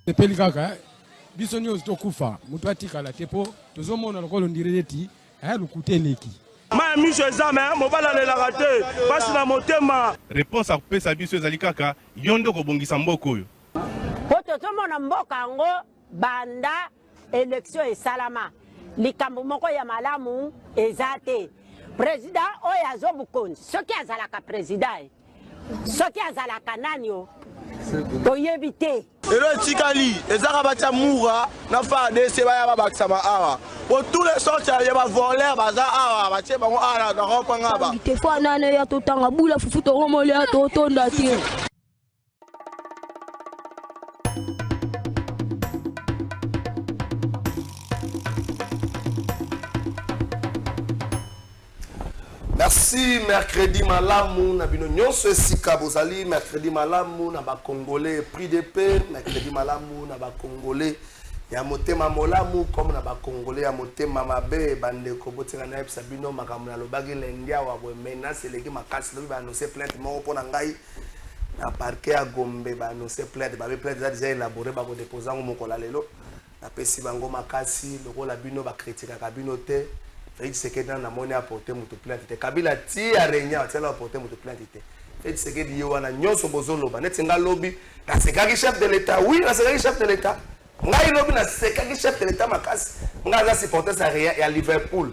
Tepeli kaka biso nyozi tokufa mutu atikala tepo tozomona lokolo ndireti lukuteneki ma miso ezame mobala lelaka te pasi na motema. Réponse akopesa biso ezali kaka yondo kobongisa mboka oyo po tozomona mboka yango banda élection esalama likambo moko ya malamu eza te. Président oyo azobukonzi soki azalaka président soki azalaka nani o toyebi te. Elo etikali ezaka batia mura na FARDC baya babakisama awa po tous les sortes ya bavoleur baza awa batie bango awa na rompanga ba te fo nane ya totanga bula fufu toromole ya totonda te. Merci, mercredi malamu na bino nyonso esika bozali, mercredi malamu na ba congolais prix de paix, mercredi malamu na ba congolais ya motema molamu comme na ba congolais ya motema mabe bande ko botinga na epsa bino makamuna lobagi lendia wa bo menace leki makasi lobi ba annoncer plainte moko pona ngai na parquet ya Gombe ba annoncer plainte ba plainte déjà élaboré ba ko déposer ngo mokola lelo na pesi bango makasi lokola bino ba critiquer ka bino te. Félix Tshisekedi na moni apporter mutu plainte te Kabila ti a renya tela apporter mutu plainte te Félix Tshisekedi yo wana nyonso bozoloba neti nga lobi na sekaki chef de l'état oui na sekaki chef de l'état ngai lobi na sekaki chef de l'état makasi nga za supporter sa ya Liverpool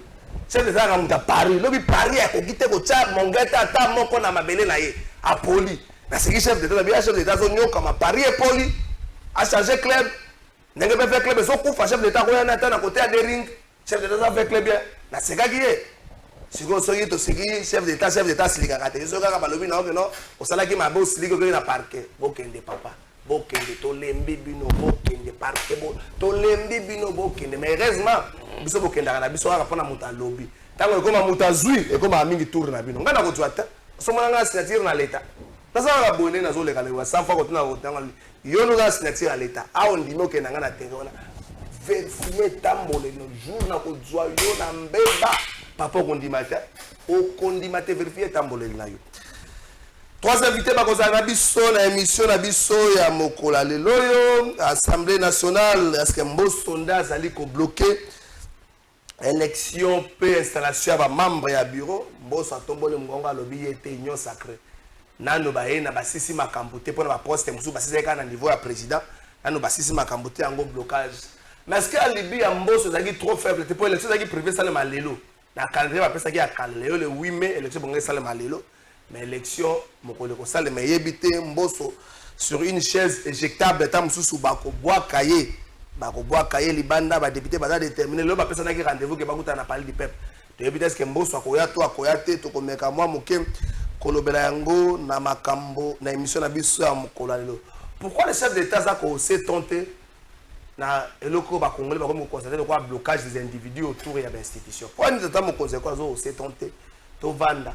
chef de l'état ngamuta Paris lobi Paris ya kokite ko cha mongeta ata moko na mabele na ye a poli na sekaki chef de l'état bien chef de l'état zo nyoka ma Paris et poli a changer club ndenge be club zo kufa chef de l'état ko yana ata na côté ya de ring chef de l'état fait club bien na sekaki ye siko soki to siki chef d'état silika kate so kaka balobi na okeno osalaki mabe osilika ko na parquet bokende papa bokende to lembi bino bokende parquet to lembi bino bokende mais heureusement biso bokende na biso kaka pona muta lobby tango ekoma muta zui ekoma mingi tour na bino ngana ko twata so mona nga signature na l'état tasa ka bonne na zo le kale wa 100 fois ko tuna ko tango yo no ga signature na l'état awo ndimo ke na ngana tengo na vérifier tambole no jour na ko zwa yo na mbeba papa kondimata o kondimate vérifier tambole na yo. Trois invités bakoza na biso na émission na biso ya mokola lelo yo Assemblée nationale est-ce que Mbosso Nda ali ko bloquer élection pe installation ba membre ya bureau Mbosso atombole ngonga lobi ete union sacrée nano baye na basisi makambo te pona ba poste musu basisi ka na niveau ya président nano basisi makambo te yango blocage. Mais est-ce que la Libye a Mbosso est trop faible? C'est pour l'élection qui est privée ça le malélo. La calendrier va passer à Caléo le 8 mai élection pour ça le malélo. Mais élection mokole ko ça le mais yebité Mbosso sur une chaise éjectable tam sous bako bois cahier libanda ba député ba déterminer le ba personne qui rendez-vous que ba kuta na parler du peuple. De yebité est-ce que Mbosso akoya te to komeka moi moke kolobela yango na makambo na émission na biso ya mokola lelo. Pourquoi le chef d'état ça ko s'est tenté na eloko ba congolais ba ko constater quoi blocage des individus autour ya l'institution pour nous tata mo conseil quoi zo c'est tenté to vanda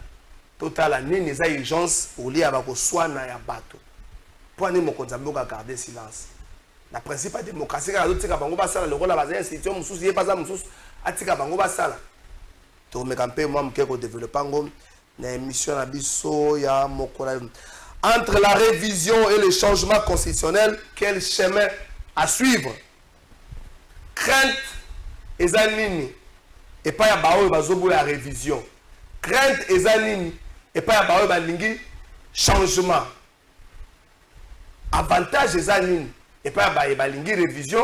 total nini za urgence pour lier ba ko soana ya bato pour ni mo konzambo ka garder silence la principe de démocratie ka lotika bango ba sala lokola ba institution mususu ye paza mususu atika bango ba sala to me camper moi mke ko développer ngo na émission na biso ya mokola entre la révision et le changement constitutionnel quel chemin à suivre. Crainte ezanini et pas ya baoyo bazobo ya révision. Crainte ezanini et pas ya baoyo balingi changement. Avantage ezanini et pas ya balingi révision.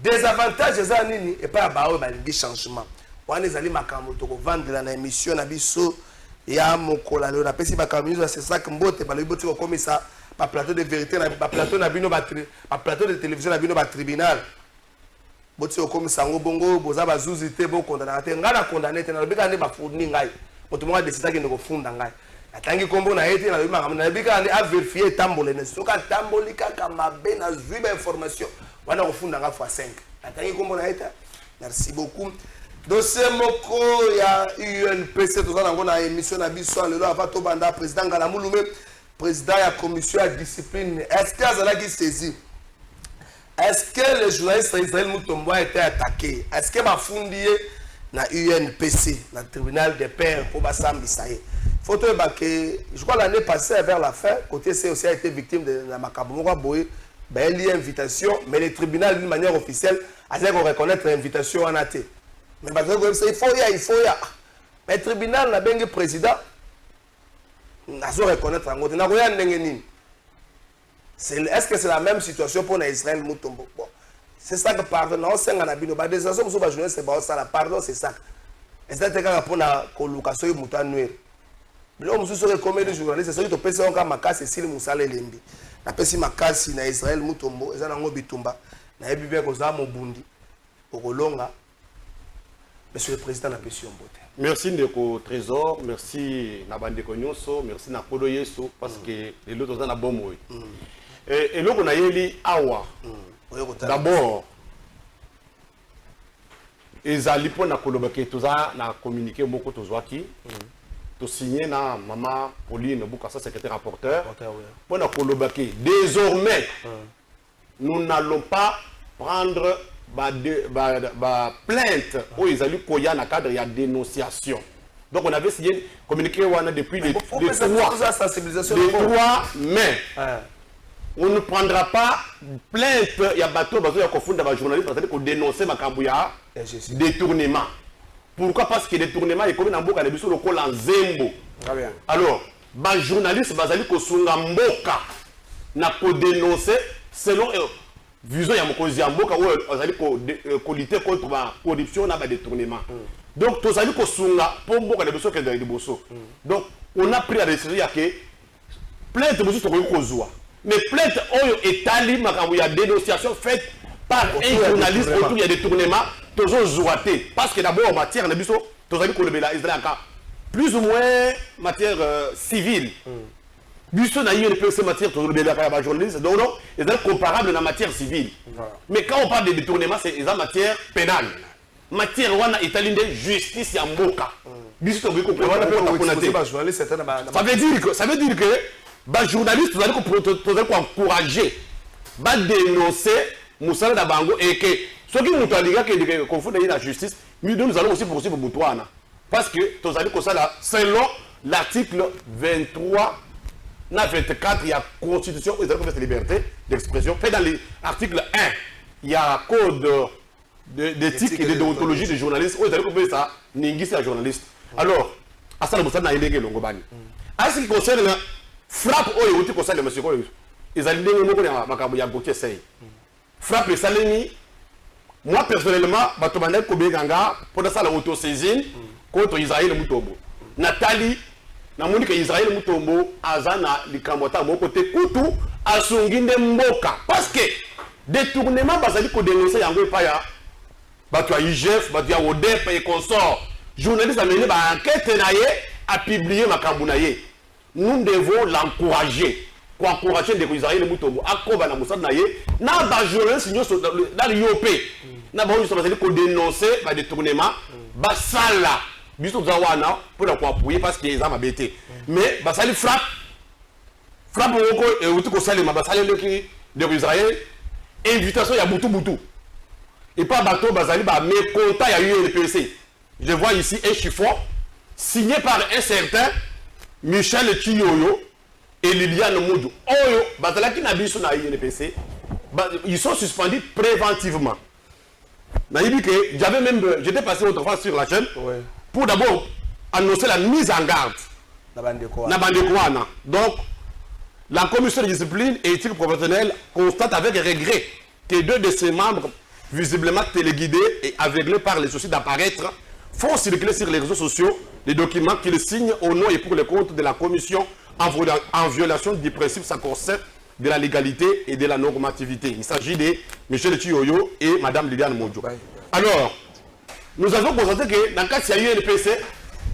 Désavantage ezanini et pas ya baoyo balingi changement. Wana ezali makambo to ko vendre na émission na biso ya mokola lelo na pesi makambo c'est ça que mbote balobi boti ko komisa ba plateau de vérité na ba plateau na bino ba plateau de télévision na bino ba tribunal boti ko misango bongo boza bazuzi te bo condamné te ngana condamné te na lobika ne ba fourni ngai moto mo décider ke ndeko funda ngai atangi kombo na été na bima na bika a vérifier tambole ne soka tamboli kaka mabe na zuiba information wana kufunda nga fois 5 atangi kombo na été. Merci beaucoup. Dossier moko ya UNPC to za ngona émission na biso lelo ava to banda président Ngala Mulume président ya commission de discipline. Est-ce que azala qui saisi? Est-ce que les journalistes Israël Mutombo a été attaqué? Est-ce que bafundi na UNPC, na tribunal des pairs pour Bassam Bissaye? Faut que je crois l'année passée vers la fin, côté C aussi a été victime de la Makaboumoura Boye, ben il y a invitation, mais le tribunal d'une manière officielle a dit qu'on reconnaître l'invitation en athée. Mais parce que il faut y a. Mais le tribunal n'a bien que président, n'a pas reconnaître en côté. Est-ce que c'est la même situation pour Israël Mutombo? Bon, c'est ça que pardon, on s'en a bien. Des gens qui sont pas journalistes, c'est pas ça. Pardon, c'est ça. Et c'est ça pour la colocation de Moutanouir. Mais on se recommande les journalistes, c'est ceux qui ont pensé encore Makasi, Cécile Moussale Lembi. La personne Makasi, na Israël Mutombo, ils ont un bitumba, na Ebibé Koza Mobundi, Okolonga. Monsieur le Président, la question beauté. Merci Ndeko Trésor, merci Nabandeko Nyonso, merci Nakodo Yeso, parce que les autres ont un bon mot. Et là, on a eu Awa. D'abord, ils ont dit que tout ça, on a communiqué beaucoup de choses. Tout signé na maman Pauline Boukassa, secrétaire rapporteur. On a colloqué. Désormais, nous n'allons pas prendre plainte où ils ont eu Koya dans le cadre de dénonciation. Donc on avait signé communiqué depuis le 3 mai. On ne prendra pas plainte. Il y a bateau, il y a un journaliste qui a dénoncé ma cambouya détournement. Pourquoi? Parce que le détournement est comme dans Mboka, le biso le col en Zembo. Alors, les journalistes bazali ko sunga Mboka na ko dénoncer selon vision ya mokozi ya Mboka où bazali ko lutter contre la corruption na ba détournement. Donc to zali ko sunga pour Mboka le biso ke dans liboso. Donc on a pris la décision ya que plainte biso to ko zwa. Mais plainte oyo etali makambo ya dénonciation faite par un journaliste autour du détournement. Parce que d'abord en matière de biso, plus ou moins matière civile. Biso na UNPC matière de journaliste, donc non, c'est comparable dans matière civile. Mais quand on parle de détournement, c'est en matière pénale. Matière wana italine de justice ya mboka. Biso to ça veut dire que les journalistes doivent encourager, dénoncer Moussala Dabango et que ceux qui nous ont confondre la justice, nous allons aussi poursuivre Boutouana. Parce que tous allez comme ça, selon l'article 23, 24, il y a Constitution, il y a la liberté d'expression. Fait dans l'article 1, il y a un code d'éthique et de déontologie des journalistes. Où ils ont ça, Ningi c'est un journaliste. Alors, à ça, nous avons dit Longobani. À ce qui concerne la frappe, qui concerne M. Koyo, ils ont dit que les Gautier Sey. Frappe les Salemi. Moi personnellement, Batomane Kobeganga, pour ça la autosaisine contre Israël Mutombo. Nathalie, Namonika Israël Mutombo, Azana, Likambota, mon côté Koutou, Asunginde Mboka. Parce que détournement, Bazali ko dénoncer Yango Paya, Batua IGF, Batua ODEP et consorts. Journalistes amenés à enquête à publier ma Kambounaye. Nous devons l'encourager. Pour encourager les Israéliens Mutombo, à quoi na Moussa Naye, na ba journaliste dans l'IOP, na ba journaliste qui dénoncer ba détournement, ba sala, biso zawana pour la appuyer parce qu'ils ont abêté. Mais ba sali frappe beaucoup et outil ko sali ma ba sali de Israël, invitation ya butu. Et pas bateau bazali ba mécontent ya UNPC. Je vois ici un chiffon signé par un certain Michel Chiyoyo et Liliane Moudou. Oyo, batalaki na biso na INPC, ils sont suspendus préventivement. J'avais même, j'étais passé autrefois sur la chaîne pour d'abord annoncer la mise en garde. Nabandekouana. Donc, la commission de discipline et éthique professionnelle constate avec regret que 2 de ses membres, visiblement téléguidés et aveuglés par les soucis d'apparaître, font circuler sur les réseaux sociaux des documents qu'ils signent au nom et pour le compte de la commission en violation du principe sacro-saint de la légalité et de la normativité. Il s'agit de Michel Chiyoyo et Mme Liliane Moudou. Alors, nous avons constaté que dans le cas de l'UNPC,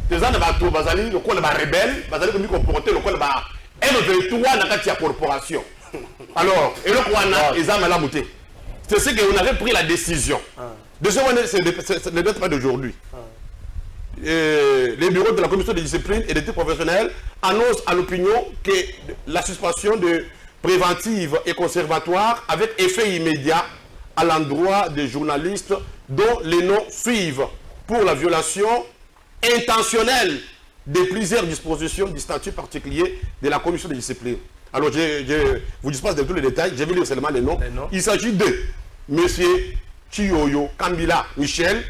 des ans de bateau, bazali, le quoi, rebelle, bazali, comme comporter, le quoi, M23 n'a qu'à corporation. Alors, et le quoi, ils ont mal mouté. C'est ce qu'on avait pris la décision. C'est le débat d'aujourd'hui. Les bureaux de la commission de discipline et d'éthique professionnelle annoncent à l'opinion que la suspension de préventive et conservatoire avec effet immédiat à l'endroit des journalistes dont les noms suivent pour la violation intentionnelle de plusieurs dispositions du statut particulier de la commission de discipline. Alors, je vous dispense de tous les détails, je vais lire seulement les noms. Il s'agit de M. Chioyo Kambila Michel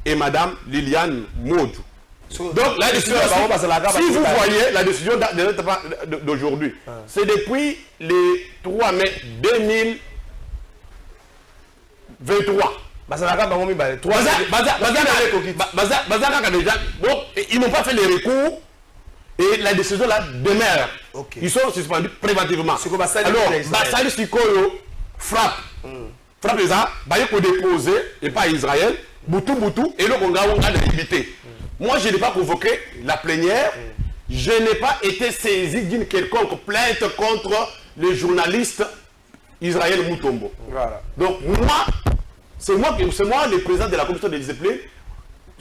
et Mme Liliane Modou. Donc, la décision, si vous voyez la décision d'aujourd'hui, c'est depuis le 3 mai 2023. Donc, ils n'ont pas fait les recours et la décision là demeure. Ils sont suspendus préventivement. Alors, Bassali Sikoyo frappe. Frappe les gens, il faut déposer, et pas Israël, Boutou, et le Congo a limité. Moi, je n'ai pas convoqué la plénière, je n'ai pas été saisi d'une quelconque plainte contre le journaliste Israël Moutombo. Voilà. Donc, moi, c'est moi le président de la commission de discipline,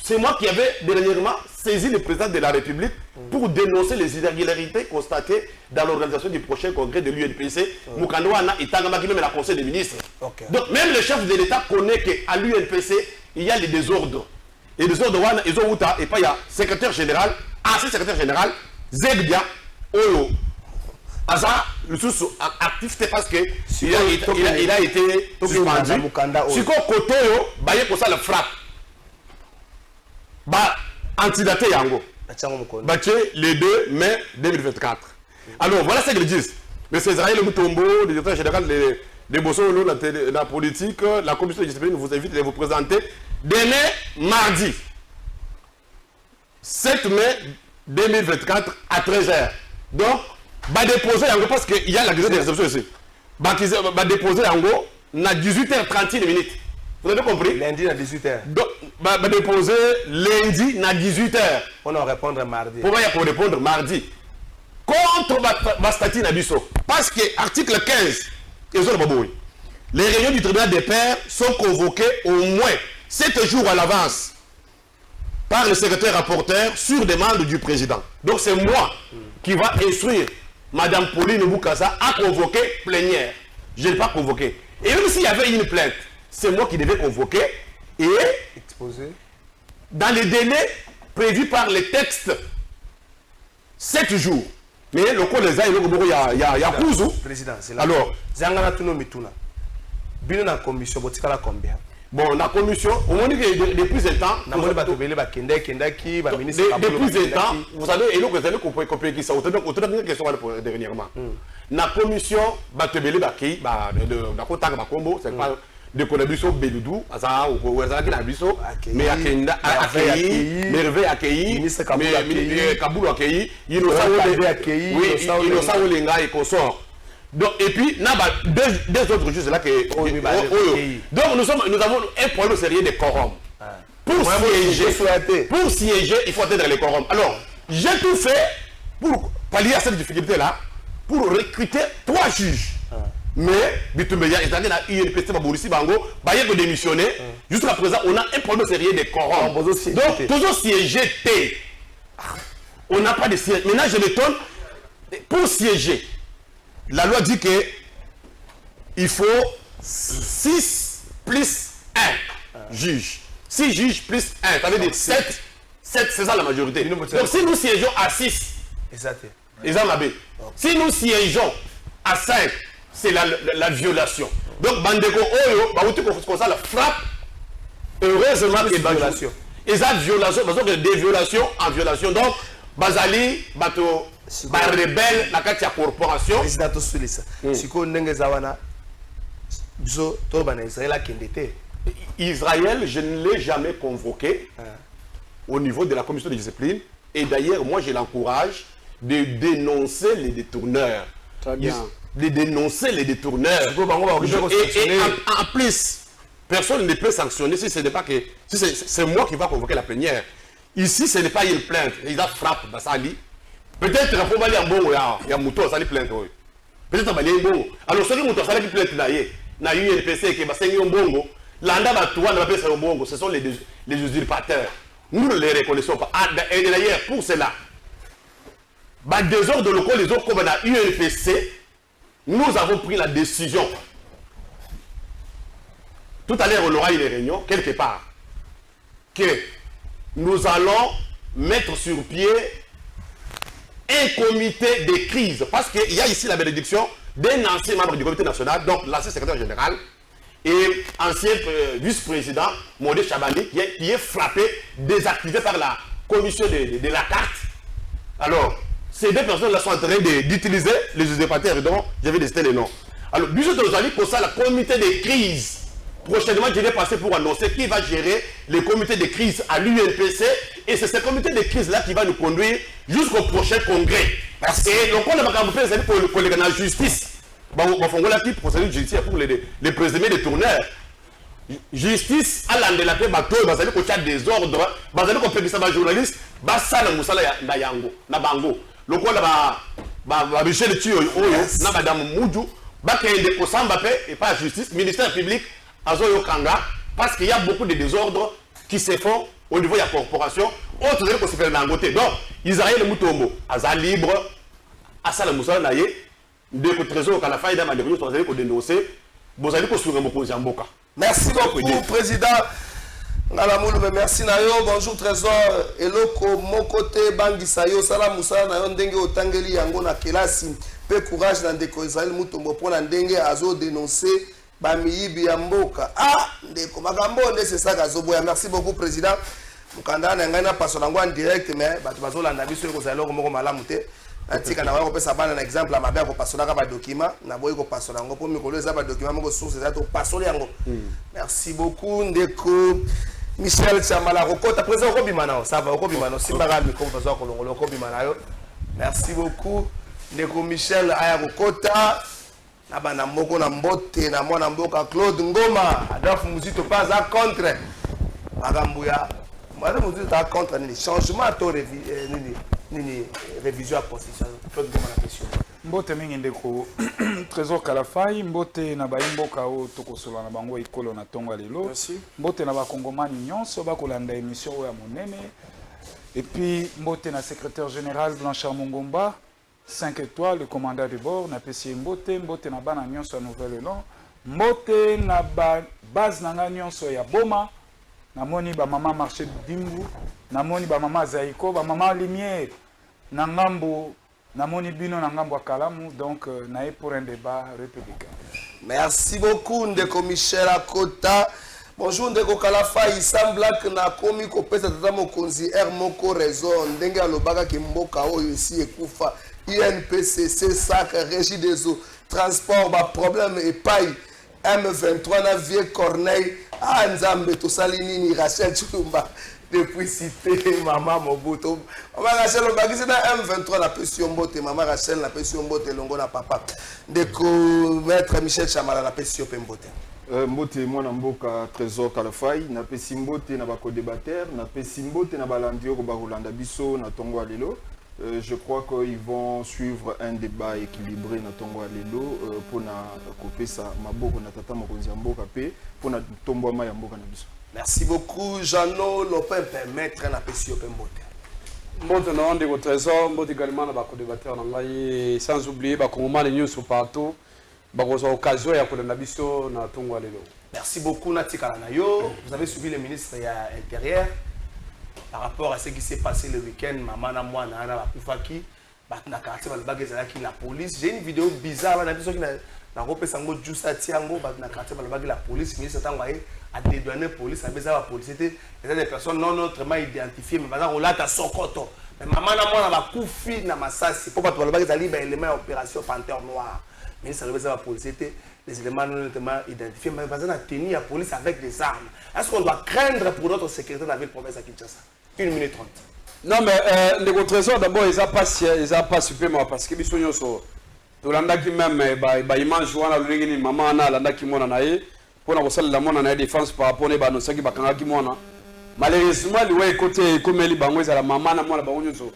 c'est moi qui avais dernièrement saisi le président de la République pour dénoncer les irrégularités constatées dans l'organisation du prochain congrès de l'UNPC. Moukandouana et Tangamaki, même la conseil des ministres. Donc même le chef de l'État connaît qu'à l'UNPC, il y a les désordres. Et les désordres, ils ont outa, et pas il y a secrétaire général, ancien secrétaire général, Zegdia, Olo. Aza, le sous actif, c'est parce qu'il a été suspendu. Si qu'on côté, il y a ça le frappe. Antidaté Yango. Le 2 mai 2024. Alors voilà ce qu'ils disent. M. Israël Moutombo, le directeur général de Bossolo, la politique, la commission de discipline vous invite à vous présenter demain mardi 7 mai 2024 à 13h. Donc, déposer Yango parce qu'il y a la grille de réception ici. Déposer Yango à 18h31 minutes. Vous avez compris? Lundi à 18h. Donc, déposer lundi à 18h. On va répondre mardi. Pourquoi il faut répondre mardi? Contre ma statut Nabiso. Parce que article 15, les réunions du tribunal des pairs sont convoquées au moins 7 jours à l'avance par le secrétaire rapporteur sur demande du président. Donc c'est moi qui va instruire Mme Pauline Boukassa à convoquer plénière. Je n'ai pas convoqué. Et même s'il y avait une plainte, c'est moi qui devais convoquer et exposer dans les délais prévus par les textes 7 jours. Mais le coup les a, il y a Kouzou. Président, c'est là. Alors, Zangana Tuno Mituna. Bien la commission, vous avez combien? Bon, la commission, au moins depuis un temps, depuis un temps, vous savez, et nous, vous avez compris qui ça, vous avez une question dernièrement. La commission, c'est pas de Konabiso Bedoudou, mais accueilli, Merveille accueilli, Kaboul accueilli, Innocent Olenga et consort. Donc, et puis, il y a deux autres juges là que. Donc, nous avons un problème sérieux de quorum. Pour siéger, il faut atteindre les quorums. Alors, j'ai tout fait pour pallier à cette difficulté-là, pour recruter 3 juges. Mais, Bitumbeya, INPC, Baborissi, Bango, Baye peut démissionner. Jusqu'à présent, on a un problème sérieux de quorum. Donc, toujours siéger T. On n'a pas de siège. Maintenant, je m'étonne, pour siéger, la loi dit que il faut 6 plus 1 juge. 6 juges plus 1, ça veut dire 7. 7, c'est ça la majorité. Donc si nous siégeons à 6, si nous siégeons à 5, c'est la violation. Donc Bandeko Oyo, comme ça la frappe, heureusement que violation. Et ça violation, parce que des violations en violation. Donc Bazali, Bato, rebelle, la carte de corporation. Président Tosulisa. Si on n'est pas Israël, je ne l'ai jamais convoqué au niveau de la commission de discipline. Et d'ailleurs, moi, je l'encourage de dénoncer les détourneurs. Très bien. De dénoncer les détourneurs. Et en plus, personne ne peut sanctionner si ce n'est pas que... Si c'est moi qui va convoquer la plénière. Ici, ce n'est pas une plainte. Ils ont frappé Bassali. Peut-être que pour aller en bon, il y a Mouton, ça les plainte. Peut-être que c'est bon. Alors, ceux qui Mouton, ça les plainte là, na UNPC qui va s'engager en bongo. L'anda va tout, on va passer au bongo. Ce sont les usurpateurs. Nous ne les reconnaissons pas. Et d'ailleurs, pour cela, des ordres locaux, les autres comme la UNPC, nous avons pris la décision. Tout à l'heure, on aura une réunion, quelque part, que nous allons mettre sur pied un comité de crise. Parce qu'il y a ici la bénédiction d'un ancien membre du comité national, donc l'ancien secrétaire général, et ancien vice-président, Modé Chabani, qui est frappé, désactivé par la commission de la carte. Alors, ces deux personnes-là sont en train d'utiliser les usurpateurs, dont j'avais décidé les noms. Alors, Bissot Tozali, pour ça, le comité de crise. Prochainement, je vais passer pour annoncer qui va gérer le comité de crise à l'UNPC. Et c'est ce comité de crise-là qui va nous conduire jusqu'au prochain congrès. Et donc, on a fait pour la justice. Pour les présumés détourneurs. Justice à l'andelaté bateau, basali ko tcha désordre, basali ko pekisa ba journaliste, basala musala na yango, na bango. Lokola ba Michel Tio oyo, na madame Moudjou, ba kende ko samba pe et pas justice, ministère public azoyo kanga parce qu'il y a beaucoup de désordres qui se font au niveau de la corporation, autres que se fait dans côté. Donc, Israël Moutombo, aza libre, asala musala na ye, de ko trésor kala faïda ma de ko tozali ko dénoncer, bozali ko surer mokonzi mboka. Merci beaucoup, Président. Merci Nayo. Bonjour Trésor. Eloko mon côté Bangi Sayo Salam Moussa Nayo Ndenge Otangeli Yango na Kelasi. Peu courage dans des Israël Moutombo pour Ndenge Azo dénoncer Bamiyibi Yamboka. Ah, ndeko magambo c'est ça Gazoboya. Merci beaucoup Président. Mukanda Nangana passe en direct mais Batubazo Landa biso ko zalo ko moko malamu te. Atika na wako pesa bana na exemple la mabe ko pasona ka ba document na boy ko pasona ngo pour mikolo za ba document moko source za to pasoli yango. Merci beaucoup ndeko Michel Chamala Rokota président ko bimana ça va ko bimana simbara mi ko bazo ko longolo ko bimana yo. Merci beaucoup ndeko Michel Aya Rokota na bana moko na mbote na mwana mboka Claude Ngoma adafu muzito pas à contre magambuya madame muzito ta contre ni changement to ni révision à constitution Claude Ngoma na question mbote mingi ndeko Trésor Kalafai mbote na baimboka o tokosola na bango ikolo na tonga lelo mbote na bakongomani nyonso bakolanda émission ya monene et puis mbote na secrétaire général Blanchard Mongomba 5 étoiles le commandant de bord na pesi mbote na bana nyonso ya nouvelle élan mbote na base na nyonso ya boma na moni ba mama marché dimbu na moni ba mama Zaiko ba mama lumière na ngambo na moni bino na ngambo kalamu donc naé pour un débat républicain. Merci beaucoup ndeko Michel Akota. Bonjour ndeko Kalafai, il semble que na komi ko pesa tata mokonzi R moko raison ndenge alobaka ke mboka oyo ici ekufa INPC SAC régie des eaux transport ba problème et paille M23 na Vieux Corneille à Nzambe to salinini Rachel Chulumba depuis cité maman Mobuto maman Rachel Lobaki c'est dans M23 la pression mbote maman Rachel la pression mbote longo na papa ndeko maître Michel Chamala la pression mbote mbote mwana mboka Trésor Kalafai na pesi mbote na bako débatteur na pesi mbote na balandio ko bakolanda biso na tongo alelo. Je crois qu'ils vont suivre un débat équilibré na tongo alelo pour na kopesa maboko na tata mokonzi ya mboka pe pour na tombo ma ya mboka na biso. Merci beaucoup Jeannot Lopin permettre na pesi mbote. Mbote na ndeko Trésor mbote également na bako débatteur na ngai sans oublier ba kongomani nyonso partout. Occasion ya kolanda biso na tongo lelo. Merci beaucoup Natika Nayo. Vous avez suivi le ministre intérieur par rapport à ce qui s'est passé le week-end. Maman na moi na bakufaki na quartier balbage ezalaki la police. J'ai une vidéo bizarre na biso qui na repesa ngo jusa tiango na quartier balbage la police ministre tango a dédouané police a beza la police c'était des personnes non autrement identifiées mais bazar olata sokoto. Mais maman na moi na bakufi na masasi pour pas balbage ezali ba élément opération Panthère Noire. Mais ça la police était les éléments non notamment identifiés, mais on a tenu la police avec des armes. Est-ce qu'on doit craindre pour notre sécurité de la ville province à Kinshasa? 1 minute 30. Non, mais les trésors d'abord, ils n'ont pas supplément parce que ils sont tout l'anda qui même, ils mangent ou on maman na l'anda qui m'en a pour la salle la mon défense par rapport à nos qui bakanga qui m'en a malheureusement le côté comme les bango la maman na mwana bango nyoso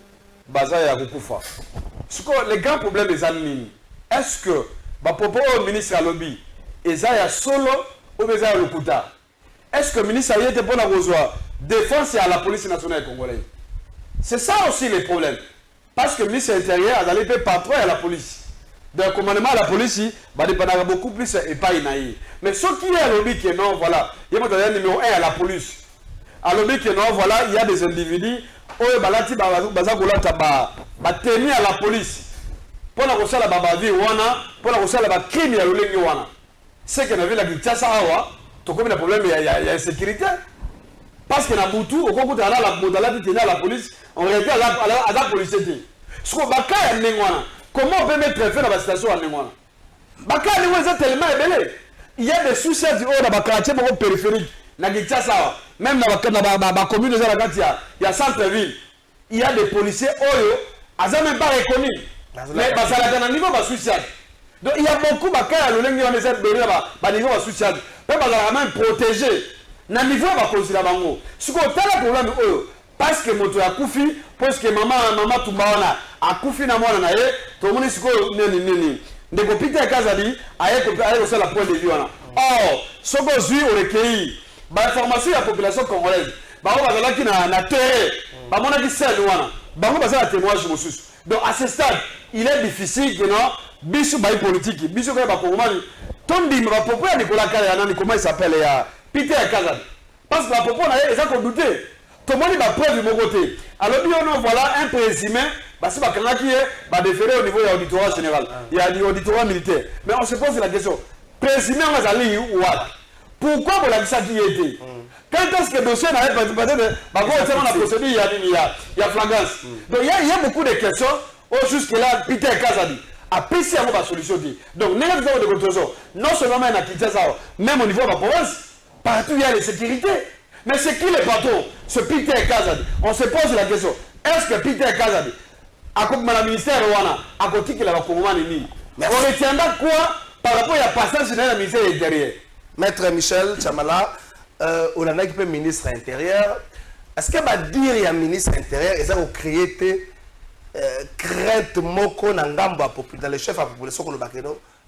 baza ya kukufa. Le grand problème des amis, est-ce que ba popo au ministre alobi eza ya solo ou eza ya lokuta? Est-ce que le ministre a été bon à rejoindre défense à la police nationale congolaise? C'est ça aussi le problème. Parce que le ministre de l'Intérieur a allé patron à la police. Donc, le commandement à la police, va dépendre beaucoup plus et pas inaïe. Mais ce qui est à l'objet que non, voilà, il y a un numéro 1 à la police. À l'objet que non, voilà, il y a des individus qui ont tenu à la police. Pour la recherche de la babadi, pour la recherche de la crime, c'est que nous avons la Kinshasa, tu as un problème, il y a insécurité. Parce que dans Boutou, au concours de la police, on réagit à la police. Ce qu'on va comment on peut mettre fin à la situation à Nengwana? Baka est tellement ébélé. Il y a des soucis du haut dans le quartier périphérique. Même dans la commune de Zalagatia, il y a centre-ville. Il y a des policiers, ils n'ont même pas reconnu. Mais il y a un niveau de social. Donc il y a beaucoup de gens qui social. Même protégé. Na niveau va considérer bango. Ce qu'on a le problème parce que moto ya kufi, parce que maman tumbaona a kufi na mwana na ye, to moni siko nini. Ndeko Peter Kazadi aye ko la point de vue wana. Or, soko zui au recueilli, ba information ya population congolaise. Ba o bazala ki na terre, ba mona ki sel wana. Bango bazala témoignage mosusu. Donc à ce stade, il est difficile que non biso ba politique, biso ko ba kongomani. Tondi ba popo ya Nicolas Kayana, comment il s'appelle ya Peter Kazan. Parce que la propos n'a pas qu'on douté. Tout le monde va preuve de mon côté. Alors, on voilà un présumé. Parce que qui est déféré au niveau de l'auditorat général. Il y a l'auditorat militaire. Mais on se pose la question. Présumé, on va aller où? Pourquoi vous l'avez dit ça qui était? Quand est-ce que le dossier n'a pas été la procédure, il y a flagrance. Donc, il y a beaucoup de questions. Jusque-là, Peter Kazadi a PC à la solution. Donc, non seulement à Kinshasa, même au niveau de la province, partout il y a la sécurité. Mais c'est qui le patron? Ce Peter Kazadi. On se pose la question. Est-ce que Peter Kazadi, à côté de la ministère Rwanda, à côté de la Congomanie, on retiendra quoi par rapport à la passage de la ministère intérieur? Maître Michel Chamala, on a un ministre intérieur. Est-ce qu'il va dire qu'il y a un ministre intérieur et ça va créer crête moko nangamba dans le chef à la population qu'on va créer?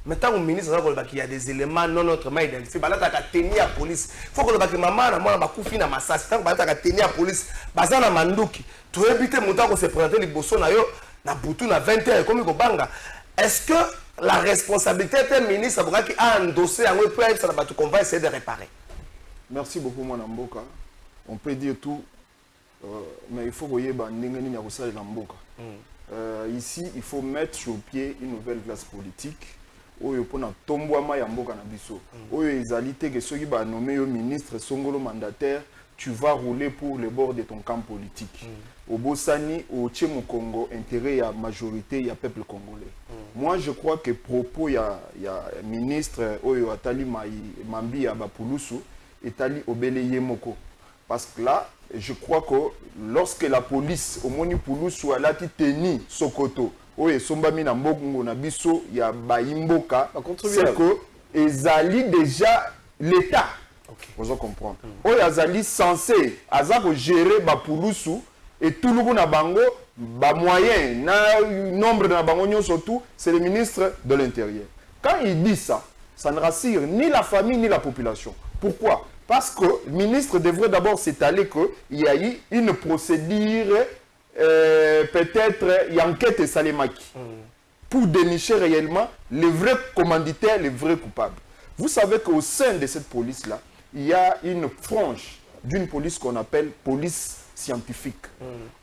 Mais tant que le ministre il y a des éléments non autrement identifiés, il faut tenir la police. Il faut que le maman na mwana bakufi na massage. Tant que tenir la police, baza na manduki. Tu veux éviter mon temps qu'on se présente les bossons na yo na Boutou na 20h comme il banga. Est-ce que la responsabilité d'un ministre qui a endossé un peu ça qu'on va essayer de réparer? Merci beaucoup mon Mboka. On peut dire tout, mais il faut voyer bandingeni na kosala la Mboka. Ici, il faut mettre sur pied une nouvelle classe politique. Oyo pona tombwama ya mboka na biso. Oyo ezalité que ceux qui va nommer au ministre songolo mandataire, tu vas rouler pour le bord de ton camp politique. Au Bossani, au Tchèmo Congo, intérêt à majorité, il y a peuple congolais. Moi, je crois que propos, il y a ministre Oyo Atali Mambi ya Bapulusu et Tali Obele Yemoko. Parce que là, je crois que lorsque la police, au Moni Pulusu, a lati teni Sokoto, oye sombami na mbongo na biso ya baimboka, c'est que ezali déjà l'état. Vous comprenez? Oye azali censé azako gérer bapulusu et tout le monde na bango ba moyen na nombre na bango surtout c'est le ministre de l'Intérieur. Quand il dit ça, ça ne rassure ni la famille ni la population. Pourquoi? Parce que le ministre devrait d'abord s'étaler qu'il y a eu une procédure peut-être il y a enquête et Salemaki pour dénicher réellement les vrais commanditaires, les vrais coupables. Vous savez qu'au sein de cette police-là, il y a une frange d'une police qu'on appelle police scientifique.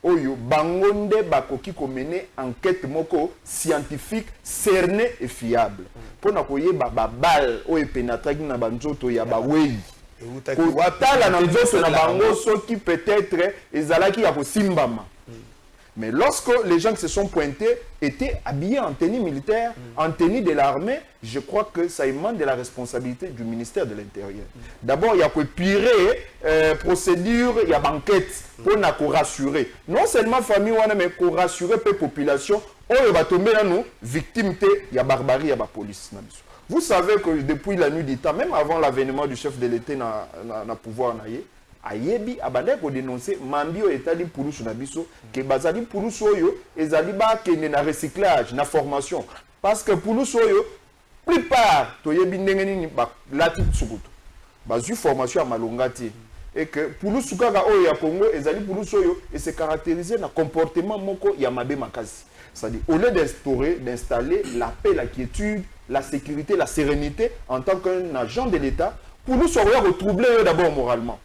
Oyo bangonde bakoki ko mener enquête moko scientifique cernée et fiable. Pour nakoye babal oyo pénétraki na banzoto ya bawei. Kotala na nzoto na bango soki peut-être ezalaki ya kosimbama. Mais lorsque les gens qui se sont pointés étaient habillés en tenue militaire, en tenue de l'armée, je crois que ça émane de la responsabilité du ministère de l'Intérieur. D'abord, il y a que pire procédure, il y a banquette pour nous rassurer. Non seulement famille, mais pour rassurer la population, on va tomber là nous victimes de la barbarie, de la police. Vous savez que depuis la nuit du temps, même avant l'avènement du chef de l'État dans le pouvoir, ayebi abandaki kodénoncer mambi oyo etali pulusu na biso ke bazali pulusu oyo ezali bakende na recyclage na formation parce que pulusu oyo plupart toyebi ndenge nini balati sukutu bazwi formation ya malonga te et que pulusu kaka oyo ya Congo ezali pulusu oyo et se caractériser na comportement moko ya mabe makasi. C'est-à-dire au lieu d'installer la paix, la quiétude, la sécurité, la sérénité en tant qu'un agent de l'État, pour nous soyons retroublés d'abord moralement.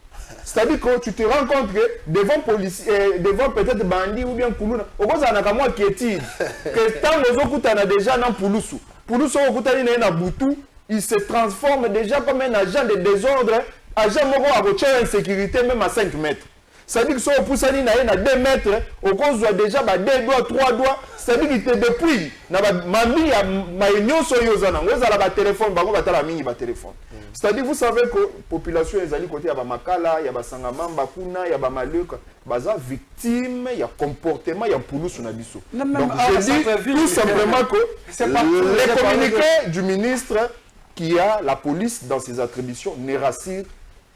C'est-à-dire que tu te rends compte que devant policiers, devant peut-être bandits ou bien Koulouna, au moins ça n'a qu'à moi quiétude. Que tant que vous avez déjà dans Pouloussou, Pouloussou vous avez dans Boutou, il se transforme déjà comme un agent de désordre, agent moko à recherche insécurité même à 5 mètres. C'est-à-dire que si on pousse à 2 mètres, on voit déjà 2 doigts, 3 doigts, c'est-à-dire qu'il te dépouille. C'est-à-dire vous savez que la population est côté ya Makala, ya Sangama, Bakuna, ya Maluk, baza victime, ya comportement, ya Pouloussou na biso. Donc je dis tout simplement que les communiqués du ministre qui a la police dans ses attributions ne rassurent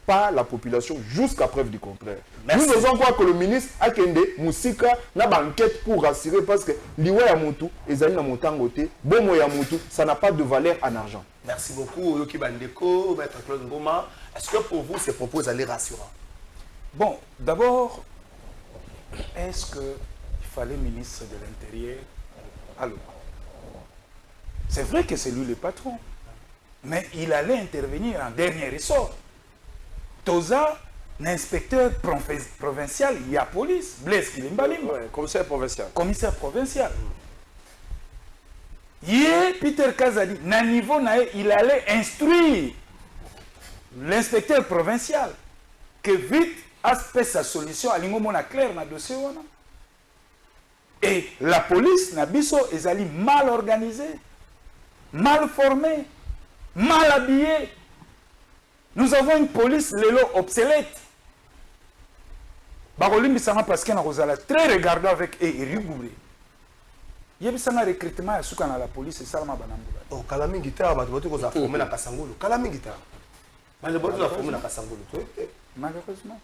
pas la population jusqu'à preuve du contraire. Merci. Nous osons croire que le ministre a kende musika na banquette pour rassurer parce que liwa ya mutu ezali na motangote bomo ya mutu ça n'a pas de valeur en argent. Merci beaucoup Yoki Bandeko, Maître Claude Ngoma. Est-ce que pour vous ces propos allaient rassurants? Bon, d'abord, est-ce qu'il fallait ministre de l'Intérieur? Alors, c'est vrai que c'est lui le patron, mais il allait intervenir en dernier ressort. Toza, l'inspecteur provincial, il y a police, Blaise Kilimbalim. Ouais, commissaire provincial. Commissaire provincial. Hier, Peter Kazadi, na niveau nae, il allait instruire l'inspecteur provincial que vite aspect sa solution à l'ingomona clair na dossier wana. Et la police na biso ezali mal organisée, mal formée, mal habillée. Nous avons une police lelo obsolète. Barolimbi sanga parce qu'on a très regardé avec Erigouré. Il y a un recrutement à Soukana la police et Salama Banamboula. Oh, Kalami Guitar, tu vas former na Kasangolo. Kalami Guitar. Mais tu vas former na Kasangolo. Malheureusement.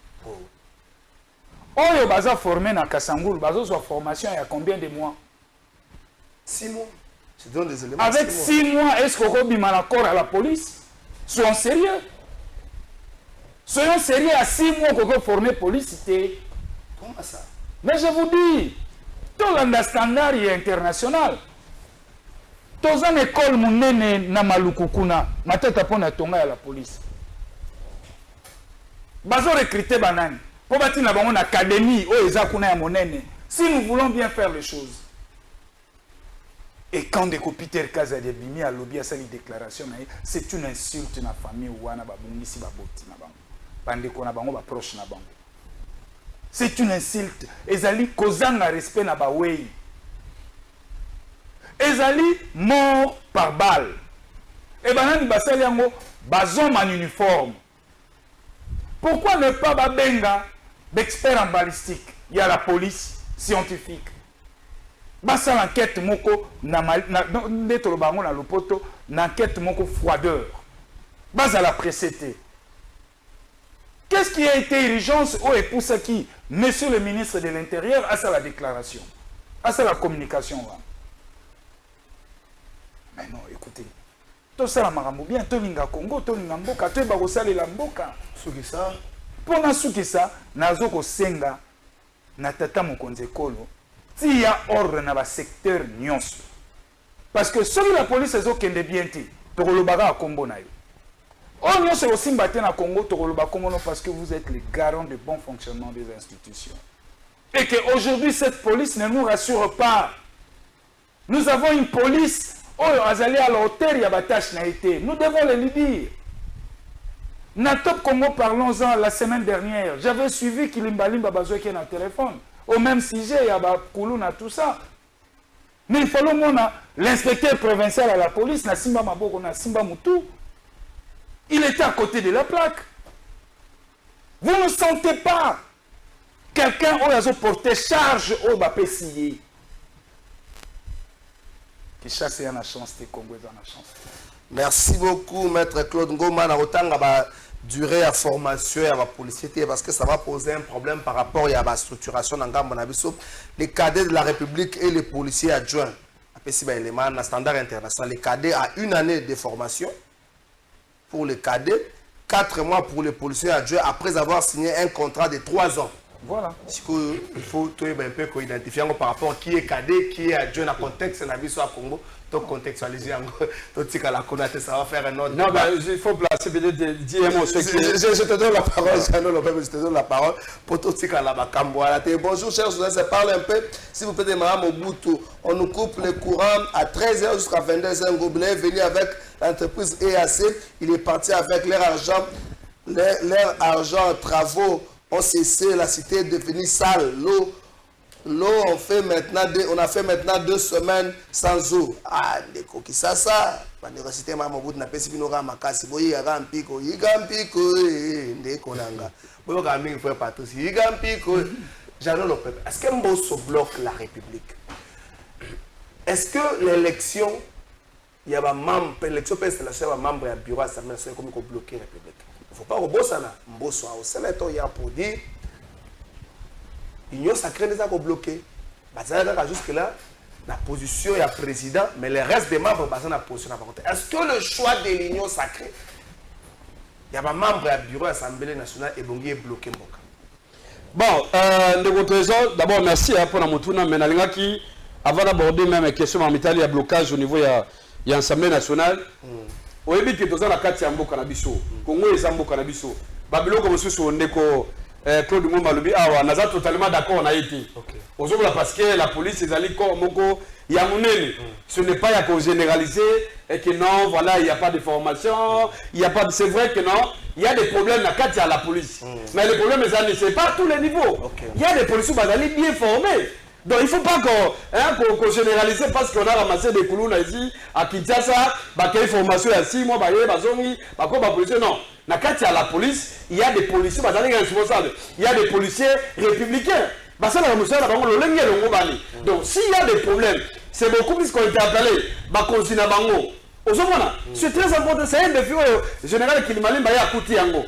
Oh, baza formé na Kasangolo, baza soit formation il y a combien de mois? 6 mois. Je donne des éléments. Avec 6 mois, est-ce qu'on a un accord à la police? Soyons sérieux. Soyons sérieux, à 6 mois qu'on a formé police. Comment ça? Mais je vous dis, tout le standard est international. Tous en école, mon nene na malukukuna, ma tête à pona tonga à la police. Bazo recruter banane. Pour bâtir na bango académie, oh ezakuna ya monene. Si nous voulons bien faire les choses. Et quand des Peter Kazadi bimi a lobby à sa déclaration, c'est une insulte na famille ou na babungi si baboti na bango. Bandeko na bango ba proche na bango. C'est une insulte. Ezali kozanga respect na bawei. Ezali mort par balle. Et banani basali yango bazom en uniforme. Pourquoi ne pas babenga d'experts en balistique? Il y a la police scientifique. Basa l'enquête moko na ndetolo bango na lopoto na enquête moko froideur. Basa la précédé. Qu'est-ce qui a été urgence au époux qui, monsieur le ministre de l'Intérieur, à ça la déclaration, à ça la communication. Mais non, écoutez, tout ça la maramou bien, tout l'inga Congo, tout l'inga mboka, tout bagosali la mboka. Soukisa. Pour na soukisa, nazo ko senga, na tata mokonze kolo, ti ya ordre na ba secteur nyonso. Parce que celui la police ezo kende bien ti, to lo baga a kombo na yo. On est aussi battu à Congo parce que vous êtes les garants du bon fonctionnement des institutions. Et qu'aujourd'hui, cette police ne nous rassure pas. Nous avons une police, oh, azali à la hauteur, il y a des tâches n'a été. Nous devons le lui dire. Natop Congo, parlons-en la semaine dernière. J'avais suivi Kilimbalimba Bazoé qui est dans le téléphone. Au même sujet, il y a Koulouna, tout ça. Mais il faut le monde, l'inspecteur provincial à la police, na Simba Maboko, na Simba Moutou. Il était à côté de la plaque. Vous ne sentez pas quelqu'un qui a porté charge au Bapessier. Qui chasse la chance, les Congolais ont la chance. Merci beaucoup, Maître Claude Ngoma. Na otanga durée à formation à la policier parce que ça va poser un problème par rapport à la structuration dans les cadets de la République et les policiers adjoints. Un standard international. Les cadets à 1 année de formation pour les cadets, 4 mois pour les policiers adjoints après avoir signé un contrat de 3 ans. Voilà. Il faut un peu identifier par rapport à qui est cadet, qui est adjoint dans le contexte de Congo. Donc contextualiser ça va faire un autre. Non, il faut placer peut-être des mots. Je te donne la parole, je te donne la parole pour tout ce qu'il y. Bonjour chers journalistes, ça parle un peu. Si vous pouvez Mme Mobutu, on nous coupe le courant à 13h jusqu'à 22h. Vous est venu avec l'entreprise EAC. Il est parti avec leur argent, travaux ont cessé, la cité est devenue sale. L'eau, on a fait maintenant 2 semaines sans eau. Ah, les coquilles, ça. L'université Mamobout n'a pas si bien au Makasi. Boy, Igampiko, Ndekonanga. Boy, Gaming, faut pas tous. Igampiko, Jean Lopez. Est-ce que Mbosso bloque la République? Est-ce que l'élection, il y a un membre, l'élection c'est un membre du bureau assemblée nationale comme il bloquer la République? Il ne faut pas rebosser là. Mbosso a aussi pour dire. L'union sacrée les a bloqués. Jusque-là, la position est à président, mais le reste des membres sont dans la position. Est-ce que le choix de l'union sacrée, il y a un membre du bureau de l'Assemblée nationale et est bloqué? Bon, d'abord, merci pour la moutuna, mais avant d'aborder même les questions en Italie, il y a blocage au niveau de l'Assemblée nationale. Au début, il y a la carte de Canabiso. Congo est en Canabiso. Babylone, comme si on est Claude Mouma Lobi, on est totalement d'accord, on a été. Aujourd'hui, parce que la police, les alliés, ce n'est pas qu'on généraliser et que non, voilà, il n'y a pas de formation, il n'y a pas de. C'est vrai que non, il y a des problèmes à la police. Mais les problèmes, c'est pas à tous les niveaux. Il y a des policiers bien formés. Donc il ne faut pas qu'on généralise parce qu'on a ramassé des coulons ici à Kinshasa, qu'il y a une formation à 6 mois, non. À la police, il y a des policiers responsables, il y a des policiers républicains. Donc s'il y a des problèmes, c'est beaucoup plus qu'on est appelé, c'est très important, c'est un défi général qui m'a dit à Kouti Yango.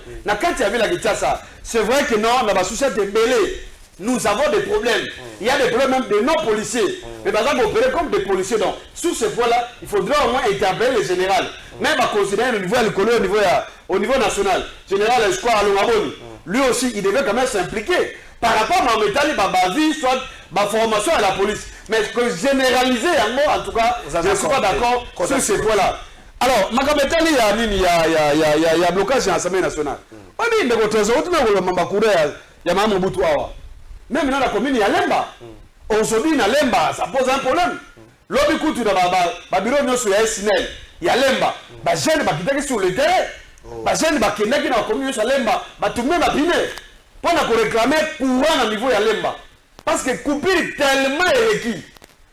C'est vrai que non, on a société belée. Nous avons des problèmes. Il y a des problèmes même de non-policiers. Mais par exemple, opérer comme des policiers. Donc, sur ce point-là, il faudra au moins interpeller le général. Même à considérer au niveau au niveau national. Général Espoir Alongaboni. Lui aussi, il devait quand même s'impliquer. Par rapport à ma métallie, ma vie, soit ma formation à la police. Mais que généraliser, en tout cas, je ne suis pas d'accord sur ce point-là. Alors, ma métallie, il y a blocage à l'Assemblée nationale. On dit que même dans la commune, il y a Lemba. Aujourd'hui, il y a Lemba, ça pose un problème. L'homme écoute, il y a bureau de SNL, il y a Lemba. Les jeunes qui sont sur le terrain, les jeunes qui sont dans la commune de Lemba, tout le monde a biné. Pour réclamer courant au niveau de Lemba. Parce que couper tellement est requis.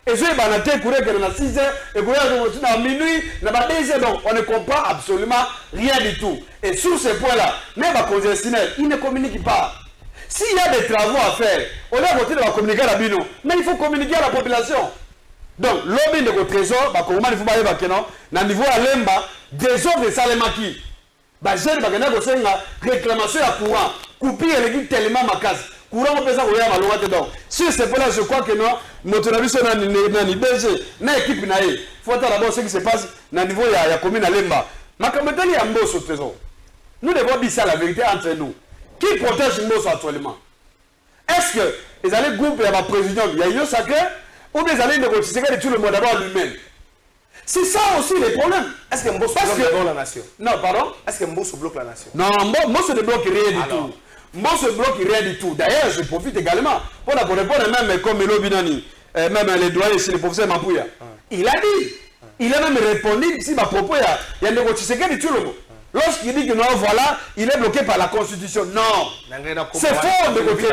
Et je vais courir que dans 6 heures, et courir à minuit, donc on ne comprend absolument rien du tout. Et sur ce point-là, même à cause de SNL, il ne communique pas. S'il y a des travaux à faire, on a voté de communiquer à la bino, mais il faut communiquer à la population. Donc, l'homme de trésor, il faut pas niveau à l'emba, des autres de Salemaki. Réclamation à courant, couper les tellement ma case. Courant, on peut ça, sur ce point-là, je crois que non, notre avis, c'est une équipe. Il faut d'abord ce qui se passe dans le niveau de la commune à l'emba. Ma communauté est en beau sur trésor. Nous devons dire ça la vérité entre nous. Qui protège Mbosso actuellement? Est-ce que les alliés groupes et la président, il y a une sacrée ou des alliés négocier de tout le monde d'abord lui-même? C'est ça aussi les problèmes. Est-ce que Mbosso bloque la nation? Non, pardon? Est-ce que Mbosso bloque la nation? Non, Mbosso ne bloque rien du tout. Mbosso ne bloque rien du tout. D'ailleurs, je profite également pour répondre même comme Melo Binani, même les doyens ici, le professeur Mapouya. Il a dit, il a même répondu, si ma propos, il y a négocié de tout le monde. Lorsqu'il dit que non, voilà, il est bloqué par la Constitution. Non, c'est faux de côté.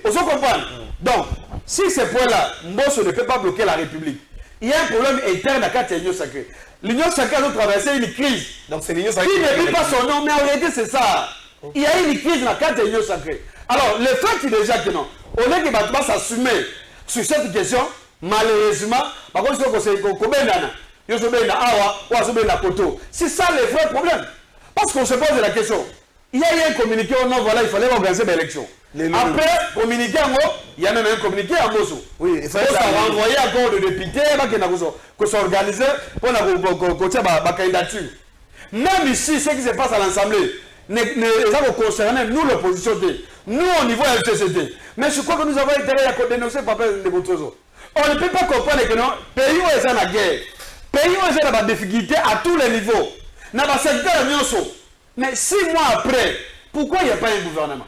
On se comprend. Donc, si ce point-là, Mbosso ne peut pas bloquer la République, il y a un problème interne à l'Union sacrée. L'Union sacrée a traversé une crise. Donc c'est l'Union sacrée. Qui ne dit pas son nom, mais en réalité c'est ça. Il y a une crise dans la carte de l'Union sacrée. Alors, le fait déjà que non, on est que va s'assumer sur cette question, malheureusement, par contre, c'est ça le vrai problème. Parce qu'on se pose la question. Il y a eu un communiqué, non, voilà, il fallait organiser l'élection. Après, communiqué en haut, il y a même un communiqué en Bosso. Oui, il fallait renvoyer encore le député, que s'organiser pour la candidature. Même ici, ce qui se passe à l'Assemblée, ne concerne nous l'opposition. Nous, au niveau de la FCCT. Mais je crois que nous avons intérêt à dénoncer le papier de Boutrezo. On ne peut pas comprendre que non, pays où est la guerre, pays où est la difficulté à tous les niveaux, dans le secteur de mais 6 mois après, pourquoi il n'y a pas un gouvernement?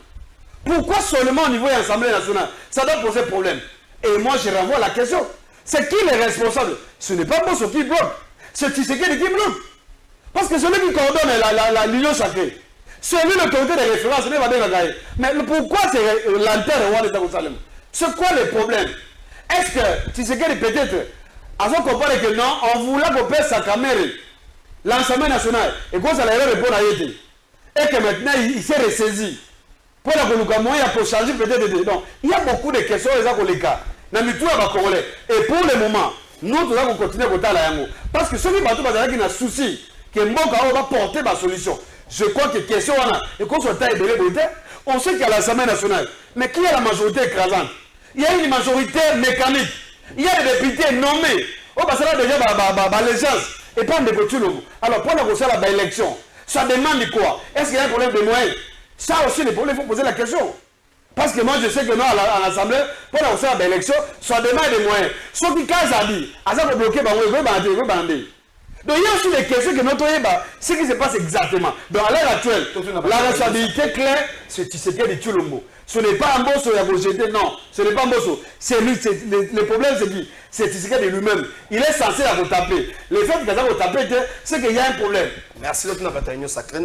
Pourquoi seulement au niveau de l'Assemblée nationale? Ça doit poser problème. Et moi, je renvoie la question. C'est qui les responsables? Ce n'est pas Bosso qui bloque. C'est Tshisekedi qui bloque. Parce que celui qui coordonne l'union sacrée, celui l'autorité de référence, ce n'est pas de mais pourquoi c'est l'Inter? C'est quoi le problème? Est-ce que Tshisekedi peut-être, à son compagnon que non, on voulait qu'on pèse sa caméra, l'Assemblée nationale, et qu'on s'allait répondre à Yété, et que maintenant il s'est ressaisi. Pour la moyen pour changer peut-être. Donc, il y a beaucoup de questions les cas. Dans le tour à Congolais. Et pour le moment, nous devons continuer à voter à la Yango. Parce que celui qui a un souci, que Mboka va porter ma solution. Je crois que question et qu'on soit taillé on sait qu'il y a l'Assemblée nationale. Mais qui a la majorité écrasante? Il y a une majorité mécanique. Il y a des députés nommés. Oh, bah, ça va déjà l'allégeance. Et pas de couture. Alors, pour la élection, ça demande quoi? Est-ce qu'il y a un problème de moyens? Ça aussi, les problèmes, il faut poser la question. Parce que moi, je sais que nous, à l'Assemblée, pour la faire l'élection, ça demande des moyens. Ceux qui, quand ils disent, ça va bloquer, ils veulent bander. Donc, il y a aussi des questions que notre ce qui se passe exactement. Donc, à l'heure actuelle, la responsabilité claire, c'est Tshisekedi de Tshilombo. Ce n'est pas un Bosso, il y a rejeté, non. Ce n'est pas un Bosso. C'est lui, le problème, c'est qui? C'est Tshisekedi de lui-même. Il est censé la retaper. Le fait qu'il a retapé, c'est qu'il y a un problème. Merci, notre bataillon sacré.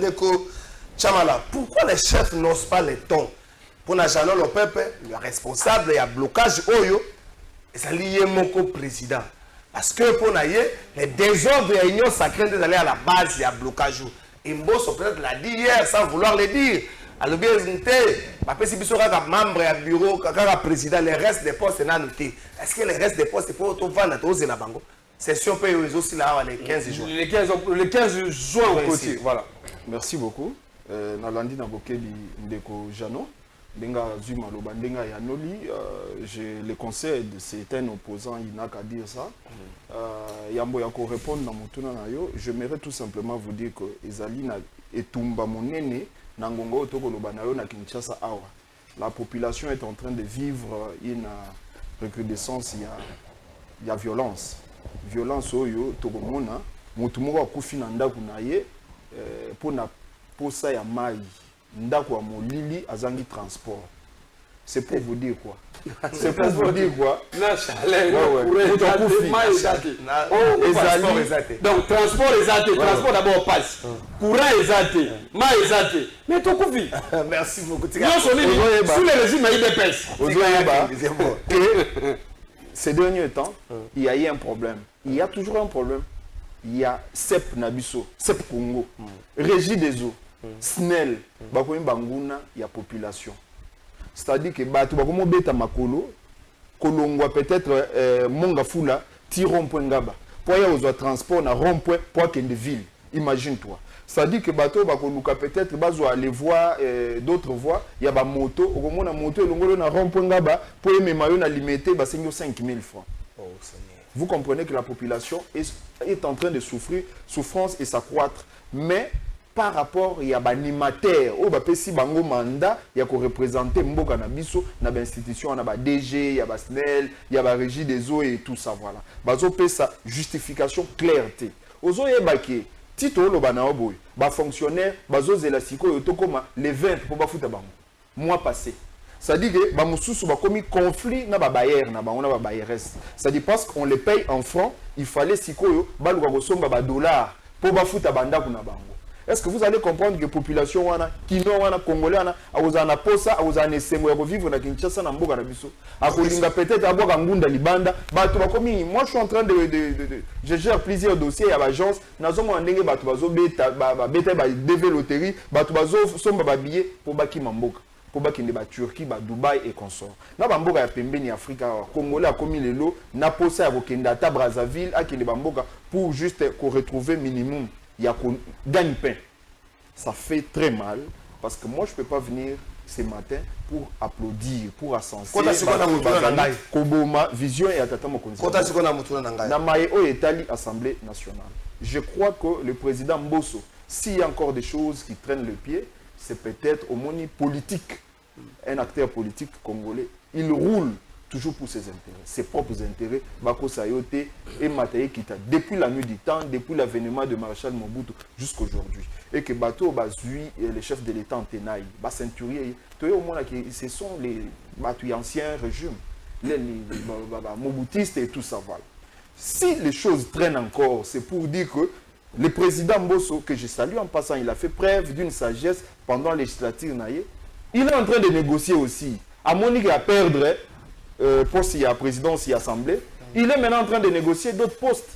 Chamala, pourquoi les chefs n'osent pas les tons? Pour Najano le peuple, le responsable, il y a blocage Oyo, et ça lié mon président. Parce que pour les désordres et l'union sacrée d'aller à la base, il y a blocage. Et Mbosso peut-être l'a dit hier sans vouloir le dire. Alors bien, si vous êtes membre du bureau, président, les restes des postes sont notés. Est-ce que les restes des postes pour tout vendre à tous les banques? C'est sûr que vous aussi là les 15 juin. Le 15 juin au côté. Voilà. Merci beaucoup. Nalandi Nabokeli Ndeko Jano. Denga Zuma Lobandenga Yanoli, je le conseille, c'est un opposant, il n'a qu'à dire ça. Yambo Yako répondre dans mon tour, j'aimerais tout simplement vous dire que Ezalina et Tumba Monene, Nangongo Toko Lobanayo na Kinshasa Awa. La population est en train de vivre une recrudescence, il y a violence. Violence Oyo, Toko Mona, Mutumura Kufinanda Kunaye, pour ça, il y a Maï. Ndako wa molili azangi transport. C'est pour vous dire quoi? C'est pour vous dire quoi? Donc transport exaté, transport d'abord passe. Courant exaté, ma exaté. Mais tout coupi. Merci beaucoup. Sous le régime IDPS. Ces derniers temps, il y a eu un problème. Il y a toujours un problème. Il y a CEP Nabiso, CEP Congo, Régie des eaux. SNEL, bakomi banguna ya population. C'est-à-dire que batu bakomo beta makolo, kolongwa peut-être monga fula, ti rond-point ngaba. Pour y avoir transport na rond-point pour kende ville. Imagine-toi. C'est-à-dire que bateau bakoluka peut-être bazo aller voir d'autres voies, il y a ba moto, au na moto longolo na rond-point ngaba pour y mayo na limité ba 5000 francs. Oh, vous comprenez que la population est en train de souffrance et s'accroître, mais par rapport il y a des animateurs ou des bango mandat il y a qu'on représente mboka na biso na ba institution na ba DG il y a ba SNEL il y a ba régie des eaux et tout ça voilà bazo pe sa justification clarté ozo yebaki tito lo bana oboy ba fonctionnaire bazo zela siko yotokoma les 20 pour ba futa bango mois passé ça dit que ba mususu ba komi conflit na ba bayer na bango na ba bayeres ça dit parce qu'on les paye en francs il fallait siko yo ba luka kosomba ba dollars pour ba futa banda kuna bango. Est-ce que vous allez comprendre que la population wana, kino wana, congolais wana, auzana posa, auzana semo ya vivre na Kinshasa na mboka na biso. Akolinga peut-être aboka ngunda libanda, batu bakomi, moi je suis en train je gère plusieurs dossiers à l'agence, nazo mo ndenge batu bazo beta beta ba DV loterie, batu bazo somba ba billet pour baki mamboka. Pour baki ndeba Turquie, ba Dubaï et consort. Na ba mboka ya pembeni Afrika, congolais a komi lelo, na posa ya kokenda ta Brazzaville, akende ba mboka pour juste ko retrouver minimum. Il y a gagne pain. Ça fait très mal. Parce que moi, je ne peux pas venir ce matin pour applaudir, pour ascenser. Koboma, vision et atata mokonzi. Na maye o etali Assemblée nationale. Je crois que le président Mbosso, s'il y a encore des choses qui traînent le pied, c'est peut-être au moni politique. Un acteur politique congolais, il roule toujours pour ses intérêts, ses propres intérêts. Bako Sayote et Mataye Kita, depuis la nuit du temps, depuis l'avènement de Maréchal Mobutu jusqu'à aujourd'hui. Et que Bato Bazui, les chefs de l'État en Tenaï, Bas Ceinturier, ce sont les anciens régimes, les Mobutistes et tout ça. Voilà. Si les choses traînent encore, c'est pour dire que le président Mbosso, que je salue en passant, il a fait preuve d'une sagesse pendant la législature naïe. Il est en train de négocier aussi. À Monique à perdre poste, il y a présidence, il y a assemblée. Il est maintenant en train de négocier d'autres postes.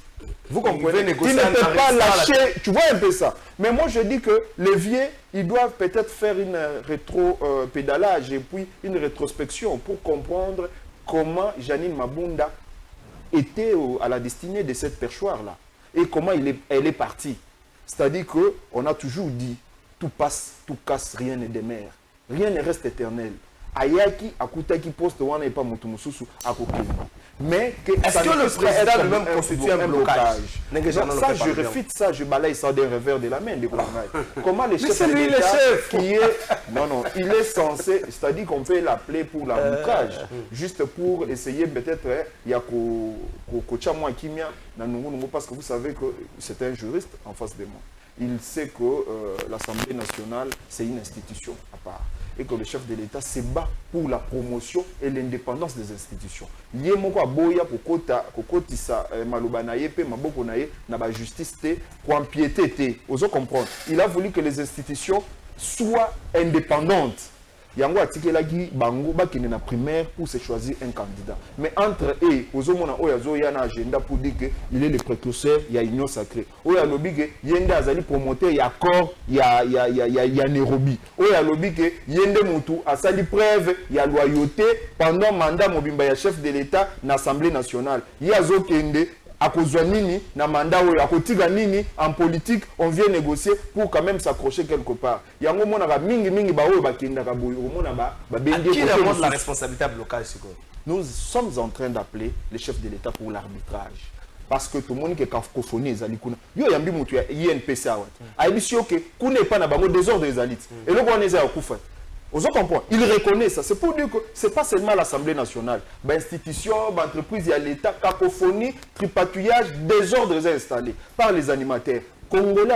Vous comprenez? Il ne peut pas lâcher. Tu vois un peu ça. Mais moi, je dis que les vieux, ils doivent peut-être faire une rétro-pédalage et puis une rétrospection pour comprendre comment Janine Mabunda était à la destinée de cette perchoir-là. Et comment elle est partie. C'est-à-dire qu'on a toujours dit, tout passe, tout casse, rien ne demeure. Rien ne reste éternel. Ayaki, Akutaki poste, on n'est pas Moutumususu, Akokini. Mais est-ce que le président lui-même constitue un blocage? Ça, je refite ça, je balaye ça d'un revers de la main. Comment les chefs de l'État qui est... Non, non, il est censé... C'est-à-dire qu'on peut l'appeler pour la blocage. Juste pour essayer peut-être... Il y a Kochamwa Kimia, parce que vous savez que c'est un juriste en face de moi. Il sait que l'Assemblée nationale, c'est une institution à part. Et que le chef de l'État se bat pour la promotion et l'indépendance des institutions. Il y a une justice pour empiéter. Vous comprenez? Il a voulu que les institutions soient indépendantes. Yango atikelaki bango bakende na primaire pour se choisir un candidat. Mais entre eux, ozomona oyazo ya na agenda pour dire que il est le précurseur, il y a union sacrée. Oya lobi que yende azali promoteur ya accord ya Nairobi. Oya lobi que yende mutu asali preuve ya loyauté pendant mandat mobimba ya chef de l'État na Assemblée nationale. Yazo kende akozwa nini na mandat oyo akotiga nini en politique, on vient négocier pour quand même s'accrocher quelque part. Yango mona ba mingi ba oyo bakenda ka boyo mona ba bendi qui remonte la responsabilité à blocage. Nous sommes en train d'appeler les chefs de l'État pour l'arbitrage. Parce que tout le monde qui est cafophonie ezali kuna yo yambi mutu ya INPC awat aibisio ke kuna pas na bango désordre des élites et le on eza akufa. Vous comprenez? Il reconnaît ça. C'est pour dire que ce n'est pas seulement l'Assemblée nationale. L'institution, l'entreprise, il y a l'État, cacophonie, tripatouillage, désordre installés par les animateurs. Congolais,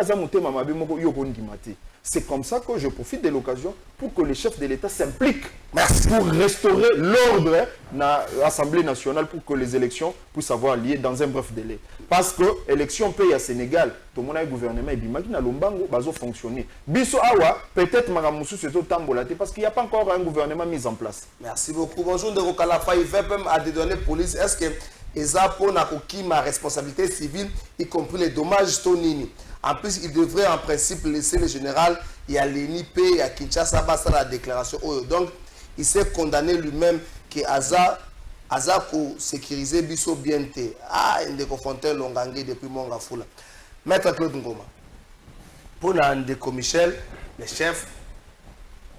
c'est comme ça que je profite de l'occasion pour que les chefs de l'État s'impliquent pour restaurer l'ordre dans l'Assemblée nationale pour que les élections puissent avoir lieu dans un bref délai. Parce que l'élection paye à Sénégal, tout le monde a un gouvernement qui va fonctionner. Biso Awa, peut-être Magamoussou c'est au Tambolate parce qu'il n'y a pas encore un gouvernement mis en place. Merci beaucoup. Bonjour de Rokalafa, il fait même à dédonner police. Est-ce que Ezapo n'a aucune responsabilité civile, y compris les dommages Tonini? En plus, il devrait en principe laisser le général Yalini P. et à Kinshasa passer la déclaration. Donc, il s'est condamné lui-même que Aza ko sécuriser biso bienté. Ah, Ndeko Fontaine Longangue depuis Mongafula. Maître Claude Ngoma. Pour Ndeko Michel, le chef,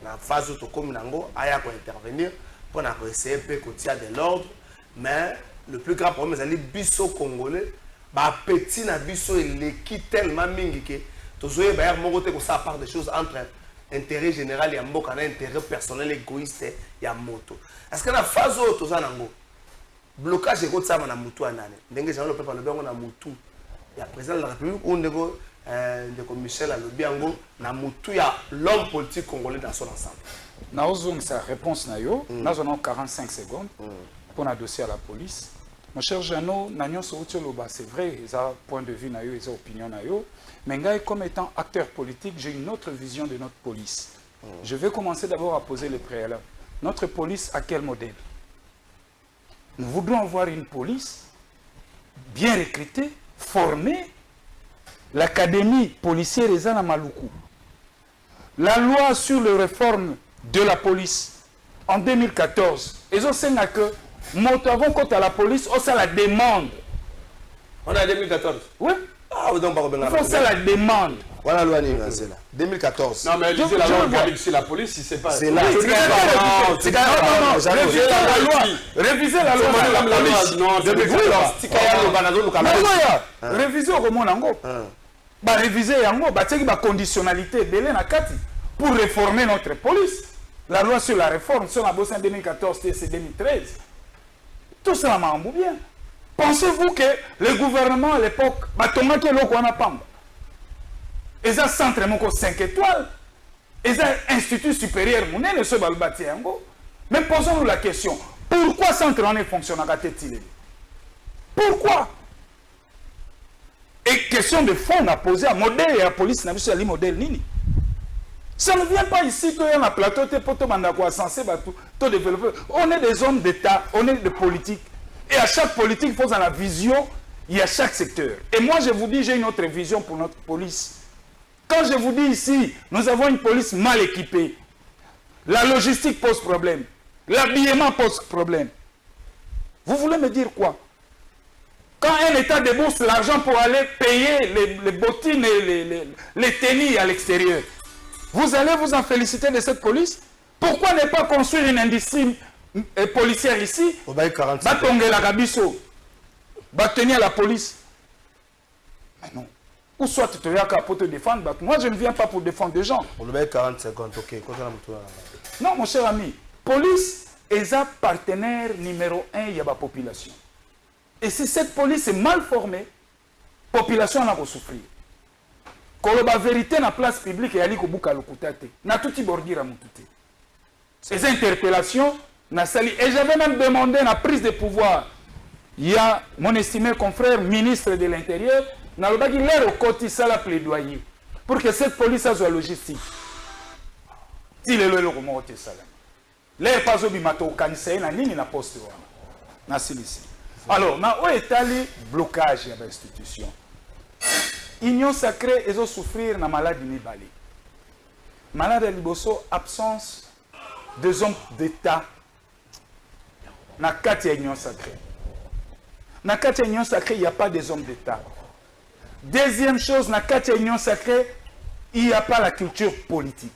na phase de Kominango, aya ko intervenir pour essayer de l'ordre. Mais le plus grand problème, c'est les biso congolais. Bah petit na biso il qui tellement mingi que tozoye ba mo côté ko ça part des choses entre intérêt général ya mboka na intérêt personnel égoïste ya moto. Est-ce que na phase auto za nango blocage ko tsama na mutu anane ndenge jalo peuple le bango na mutu ya président de la République ou ndeko ndeko Michel Alobiango na mutu ya l'homme politique congolais dans son ensemble. Na ozong sa réponse na yo na zono 45 secondes pour un dossier à la police. Mon cher Jeannot, c'est vrai, ils ont point de vue, ils ont opinion, mais comme étant acteur politique, j'ai une autre vision de notre police. Je vais commencer d'abord à poser le préalable. Notre police, à quel modèle? Nous voudrons avoir une police bien recrutée, formée. L'académie policière est à Maluku. La loi sur les réformes de la police en 2014, ils ont saisi que nous avons contre la police, on ça la demande. On est en 2014. Oui. Ah, donc pas on ça la demande. Voilà loi ni c'est là. 2014. Non mais lisez la loi organique sur la police, si c'est pas. C'est là. Révisez la loi. Non, 2014. Réviser au Monango. Bah réviser yango, bah teki ba conditionnalité belé na kati pour réformer notre police. La loi sur la réforme, sur la bosse en 2014, c'est 2013. Tout ça m'a bien. Pensez-vous que le gouvernement à l'époque, bah Tonga qui est là qu'on a pas. Ils ont centre mon 5 étoiles. Ils ont institut supérieur mon ne se balbati yango. Mais posons-nous la question, pourquoi centre en est fonctionnant à tête-il? Pourquoi? Et question de fond, on a posé à modèle et à la police, n'a pas modèle nini. Ça ne vient pas ici qu'il y a un plateau, on est des hommes d'État, on est des politiques. Et à chaque politique, il faut avoir la vision, il y a chaque secteur. Et moi, je vous dis, j'ai une autre vision pour notre police. Quand je vous dis ici, nous avons une police mal équipée. La logistique pose problème. L'habillement pose problème. Vous voulez me dire quoi? Quand un État débourse l'argent pour aller payer les bottines et les tennis à l'extérieur, vous allez vous en féliciter de cette police? Pourquoi ne pas construire une industrie policière ici? Batongue la Gabiso, tenir la police. Mais non. Ou soit tu te regardes pour te défendre. Moi, je ne viens pas pour défendre des gens. On le 40 secondes, ok. Non, mon cher ami. Police est un partenaire numéro 1 de la population. Et si cette police est mal formée, la population va souffrir. Quand la vérité dans la place publique, il y a tout bordir à moutouté. Ces interpellations, et j'avais même demandé la prise de pouvoir. Il y a mon estimé confrère, ministre de l'Intérieur, il a l'air au côté ça la plaidoyer pour que cette police soit logistique. Il est le remords de ça. L'air pas obimato cancer na nini na poste na silisi. Alors, na où est allé blocage de l'institution? Union sacrée et souffrir na maladie nibali. Malade liboso absence des hommes d'État na kati union sacrée. Na kati union sacrée, il n'y a pas des hommes d'État. Deuxième chose, na kati union sacrée, il n'y a pas la culture politique.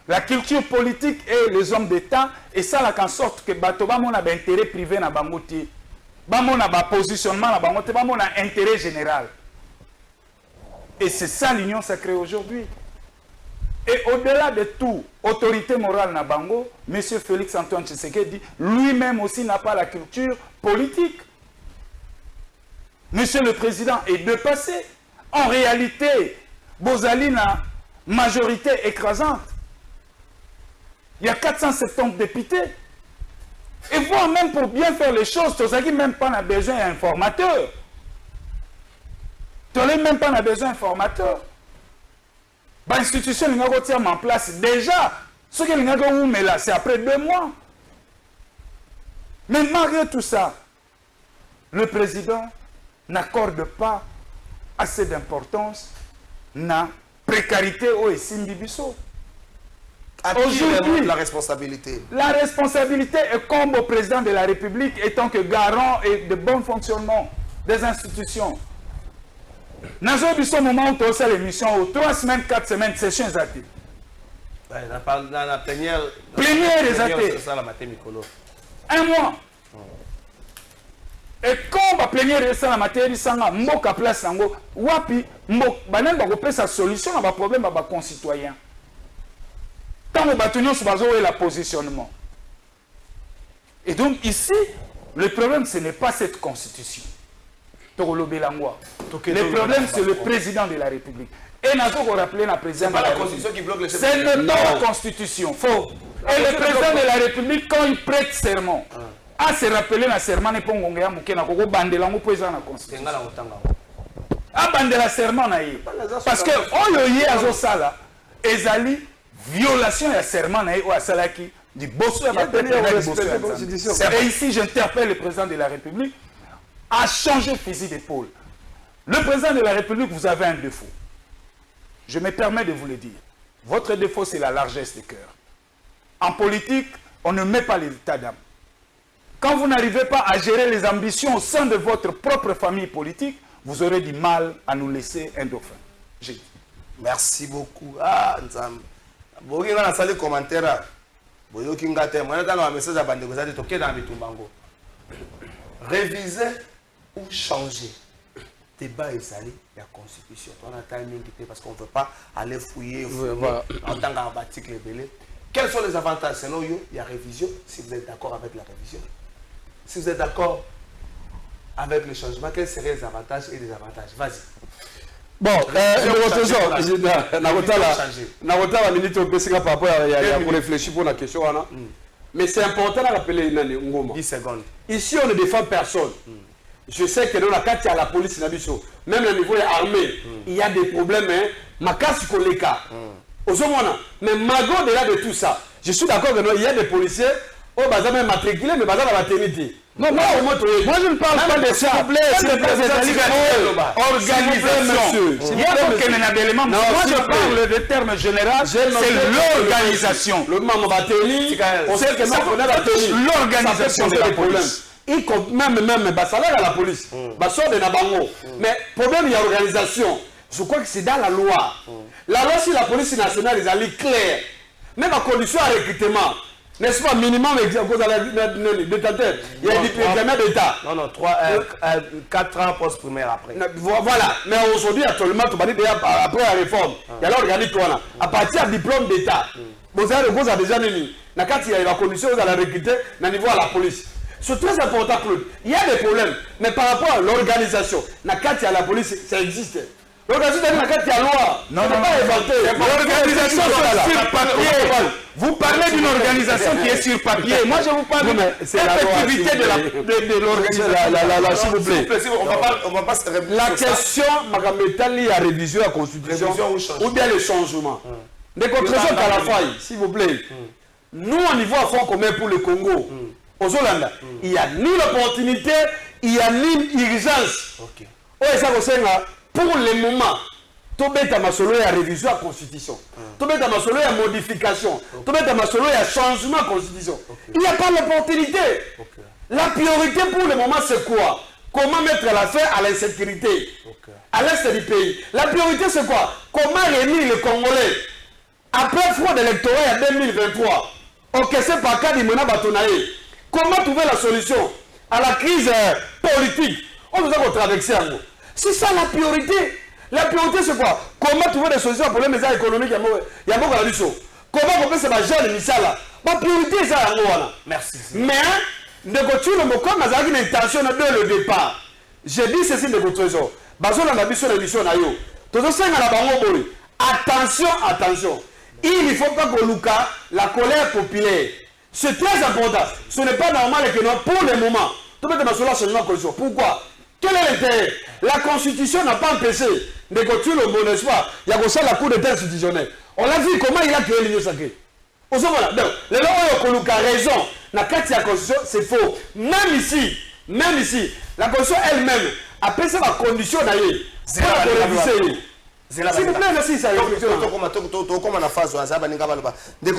La culture politique et les hommes d'État, et ça là en sorte que Batoba mon a intérêt privé na bangote, mon a positionnement na bangote, mon a intérêt général. Et c'est ça l'union sacrée aujourd'hui. Et au-delà de tout, autorité morale na bango, M. Félix Antoine Tshisekedi lui-même aussi n'a pas la culture politique. Monsieur le Président est dépassé. En réalité, Bozali na majorité écrasante. Il y a 470 députés. Et voire même pour bien faire les choses, tu n'as même pas besoin d'un informateur. Tu n'as même pas besoin d'un informateur. L'institution n'a pas en place déjà. Ce que là, c'est après 2 mois. Mais malgré tout ça, le président n'accorde pas assez d'importance à la précarité au Simbibiso. Aujourd'hui, la responsabilité. La responsabilité est comme au président de la République étant que garant et de bon fonctionnement des institutions. Nous avons vu ce moment où tu as l'émission, 3 semaines, 4 semaines, session exacte. La plénière des athées. 1 mois. Et quand la plénière de ça, la matière, il y a une place, wapi, sa solution à un problème à nos concitoyens. Quand nous battons sur le positionnement. Et donc ici, le problème, ce n'est pas cette constitution. Le problème, c'est le président de la République. Et nous avons rappelé la présidente de la République. C'est pas la constitution. Faux. Et le président de la République, quand il prête serment, a se rappeler la serment n'est pas ngongea mukena koko bandela ngo poeza na constitution. A bandela serment na ye. Parce que oyo ye azo sala ezali violation de serment na ye o asalaki du bosso ya constitution. Et ici j'interpelle le président de la République à changer fusil d'épaule. Le président de la République, vous avez un défaut. Je me permets de vous le dire. Votre défaut, c'est la largesse de cœur. En politique, on ne met pas l'état d'âme. Quand vous n'arrivez pas à gérer les ambitions au sein de votre propre famille politique, vous aurez du mal à nous laisser un dauphin. Merci beaucoup. Ah, Nzam. Bogi nga na sali commentaire. Boyoki ngate. Moi na tanga message à bande kozali toke dans bitumbango. Réviser ou changer. Débat et sali la constitution. On a timing parce qu'on ne veut pas aller fouiller en tant qu'article belé. Quels sont les avantages? Sinon, il y a révision. Si vous êtes d'accord avec la révision. Si vous êtes d'accord avec le changement, quels seraient les avantages et les désavantages? Vas-y. Bon, la minute par rapport à pour réfléchir pour la question. Mais c'est important de rappeler 10 secondes. Ici, on ne défend personne. Je sais que dans la carte, il y a la police, même au niveau armé, il y a des problèmes. Ma casse koleka. Mais malgré au-delà de tout ça, je suis d'accord qu'il y a des policiers qui sont même matriculés, mais pas dans la maternité. Non, moi je ne parle pas de ça. Organisation. Il y a donc un élément. Moi je parle de terme général, c'est l'organisation. Le maman va tenir, on sait que non, on a la tenue. L'organisation de la police. Même salaire à la police. Mais problème, il y a organisation. Je crois que c'est dans la loi. La loi sur la police nationale, ils allaient clair. Même en condition de recrutement. N'est-ce pas, minimum, il y a des examens d'État. Non, 4 ans post-primaire après. Voilà, mais aujourd'hui, actuellement, après la réforme, il y a l'organique. À partir du diplôme d'État, vous avez déjà mis. Quand il y a la commission, vous allez recruter au niveau de la police. C'est très important, Claude. Il y a des problèmes, mais par rapport à l'organisation, quand il y a la police, ça existe. L'organisation, il y a la loi. Non, l'organisation sur papier. Vous parlez d'une organisation qui est sur papier. Moi, je vous parle de l'effectivité de l'organisation. S'il vous plaît. On va pas se répéter. La question, il y a révision à la Constitution ou bien le changement. Des conclusions à la faille, s'il vous plaît. Nous, au niveau à fond commun pour le Congo, aux Hollandais, il n'y a ni l'opportunité, il n'y a ni l'urgence. Pour le moment, tout bête à ma solo à révision à la Constitution. Tout bête à ma solo à modification. Tout bête à ma solo à changement à la Constitution. Il n'y a pas l'opportunité. La priorité pour le moment, c'est quoi? Comment mettre la fin à l'insécurité à l'est du pays? La priorité, c'est quoi? Comment réunir les Congolais après le fraude électorale en 2023? Ok, c'est pas cas d'Imona Batonaï. Comment trouver la solution à la crise politique? On nous a traversé en gros. C'est ça la priorité. La priorité, c'est quoi? Comment trouver des solutions aux problèmes économiques? Il y a beaucoup de solutions. Comment on peut se baser à l'émission là? La priorité, c'est ça. Merci. Mais, de côté, comme on a une intention dès le départ, j'ai dit ceci de votre trésor. Basons la mission de l'émission. Attention, attention. Il ne faut pas que Luka, la colère populaire. C'est très important. Ce n'est pas normal que nous, pour le moment, tout le monde a changement de condition. Pourquoi? Quel est l'intérêt? La Constitution n'a pas empêché de continuer le bon espoir. Il y a aussi la Cour d'état institutionnelle. On a vu comment il a créé l'Union sacrée. Donc, les gens qui ont raison, la Constitution, c'est faux. Même ici, la Constitution elle-même a pensé la condition d'ailleurs. C'est la réviser. S'il vous plaît, merci, ça comme on a fait ça,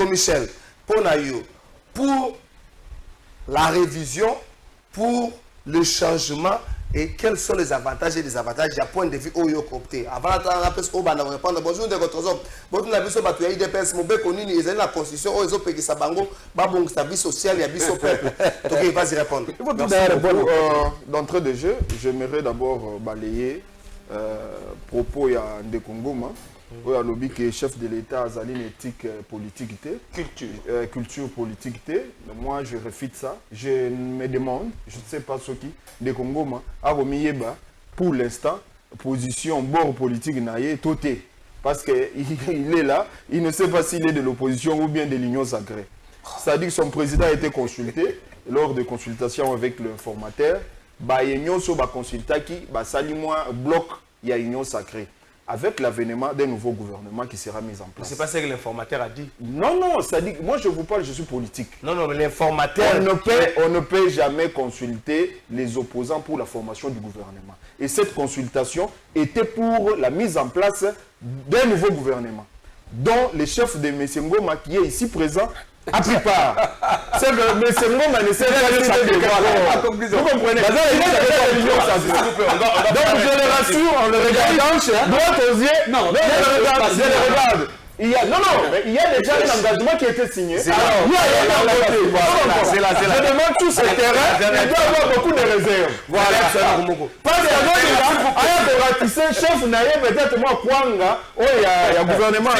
Michel, pour la révision, pour le changement, et quels sont les avantages et les désavantages du point de vue opté. Avant de répondre, bonjour de votre zone. Votre avis sur la IDPS, mon bec connu, ils ont la constitution, ils ont payé sa bango, babong, sa vie sociale, il y a vie au peuple. Donc, il va y répondre. D'entrée de jeu, j'aimerais d'abord balayer propos à Ndekongoma. Oui, à lobby qui est chef de l'État a une éthique politique, culture politique. Moi, je refute ça. Je me demande, je ne sais pas ce qui, de Congo, a remis pour l'instant, position bord politique naïe, toté. Parce qu'il est là, il ne sait pas s'il est de l'opposition ou bien de l'Union sacrée. C'est-à-dire que son président a été consulté lors de consultations avec l'informateur. L'Union sacrée consulta qui, Salimoi bloque, il y a Union sacrée. Avec l'avènement d'un nouveau gouvernement qui sera mis en place. C'est pas ce que l'informateur a dit. Non, ça dit, moi je vous parle, je suis politique. Non, mais l'informateur... On ne peut jamais consulter les opposants pour la formation du gouvernement. Et cette consultation était pour la mise en place d'un nouveau gouvernement, dont le chef de M. Ngoma, qui est ici présent, a pris part. C'est que mais c'est mon ministère vous comprenez. Donc je le rassure en le regardant, droit aux yeux. Non, je le regarde. Il y a, non, il y a déjà un engagement qui a été signé. Alors, je demande tous ces terrains, il doit y avoir beaucoup de réserves. Voilà. Parce que chef Naye, peut-être moi, Kwanga, il y a gouvernement.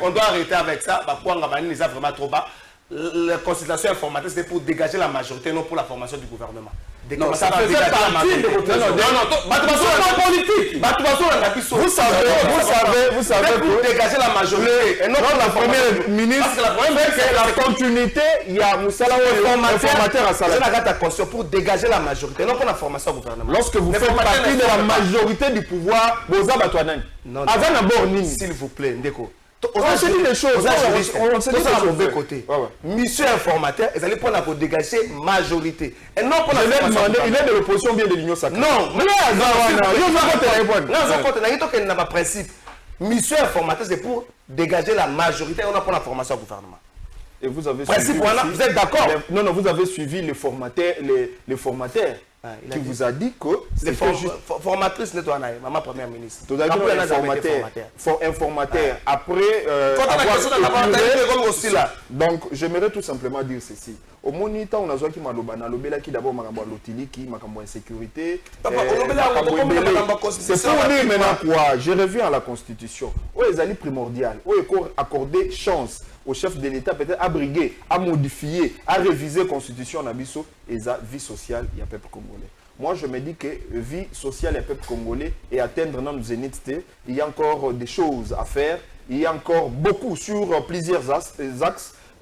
On doit arrêter avec ça. Kwanga, les a vraiment trop bas. La consultation informatique, c'est pour dégager la majorité, non pour la formation du gouvernement. Non, ça faisait partie de votre... Vous savez pour dégager la majorité. Et non pour la première ministre. La continuité, il y a Moussala informateur à Salah. C'est la conscience pour dégager la majorité, non pour la formation du gouvernement. Lorsque vous faites partie de la majorité du pouvoir, s'il vous plaît, Ndeko. On s'est dit des choses. On s'est dit ça de mauvais côté. Monsieur informateur, ils allaient prendre pour dégager majorité. Et non pour la formation. Il est de l'opposition bien de l'Union sacrée. Non, mais il n'a pas principe. Monsieur informateur, c'est pour dégager la majorité. On a pour la formation au gouvernement. Et vous avez suivi. Vous êtes d'accord? Non, vous avez suivi les formateurs. Qui vous a dit que les formatrices n'est pas maman première ministre. Tout à fait informateur. Après donc j'aimerais tout simplement dire ceci. Au moniteur on a joué qui maloba na lobela qui d'abord makambo lotili qui makambo insécurité. C'est pour dire maintenant quoi? Je reviens à la constitution. Où les alliés primordial, où il faut accorder chance au chef de l'État peut-être à briguer, à modifier, à réviser la constitution Nabiso et la vie sociale du peuple congolais. Moi, je me dis que la vie sociale du peuple congolais et atteindre nos zéniths, il y a encore des choses à faire, il y a encore beaucoup sur plusieurs axes.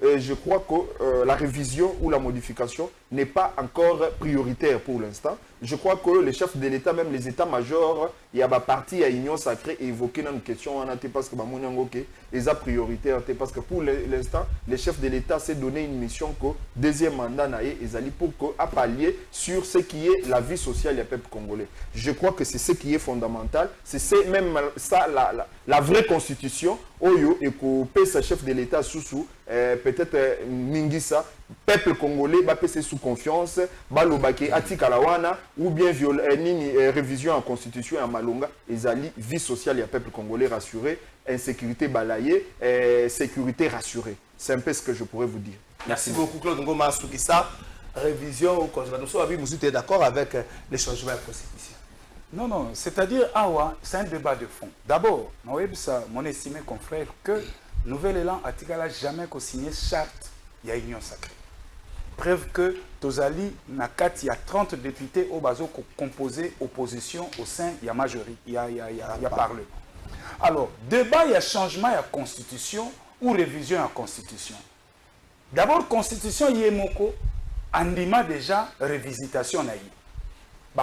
Je crois que la révision ou la modification n'est pas encore prioritaire pour l'instant. Je crois que les chefs de l'État, même les états-majors, il y a une partie à l'Union sacrée évoquée dans une question, parce que les a prioritaires, parce que pour l'instant, les chefs de l'État s'est donné une mission que deuxième mandat pour pallier sur ce qui est la vie sociale du peuple congolais. Je crois que c'est ce qui est fondamental, c'est même ça la vraie constitution, Oyo et que ce chef de l'État sous peut-être Ningisa, peuple congolais, c'est sous confiance, balobake atikalawana ou bien révision en constitution et en malonga, ezali vie sociale et peuple congolais rassuré, insécurité balayée, sécurité rassurée. C'est un peu ce que je pourrais vous dire. Merci beaucoup Claude Ngoma Soukissa. Révision ou conservation, vous êtes d'accord avec les changements de la constitution? Non, c'est-à-dire, c'est un débat de fond. D'abord, mon estimé confrère que Nouvel Élan n'a jamais signé charte, il y a union sacrée. Preuve que Tozali, il y a 30 députés au bazo composé opposition au sein, il y a majorité, il y a parlement. Alors, débat, il y a changement, il y a constitution ou révision à constitution. D'abord, constitution, il y a moko, andima déjà révisitation naïe.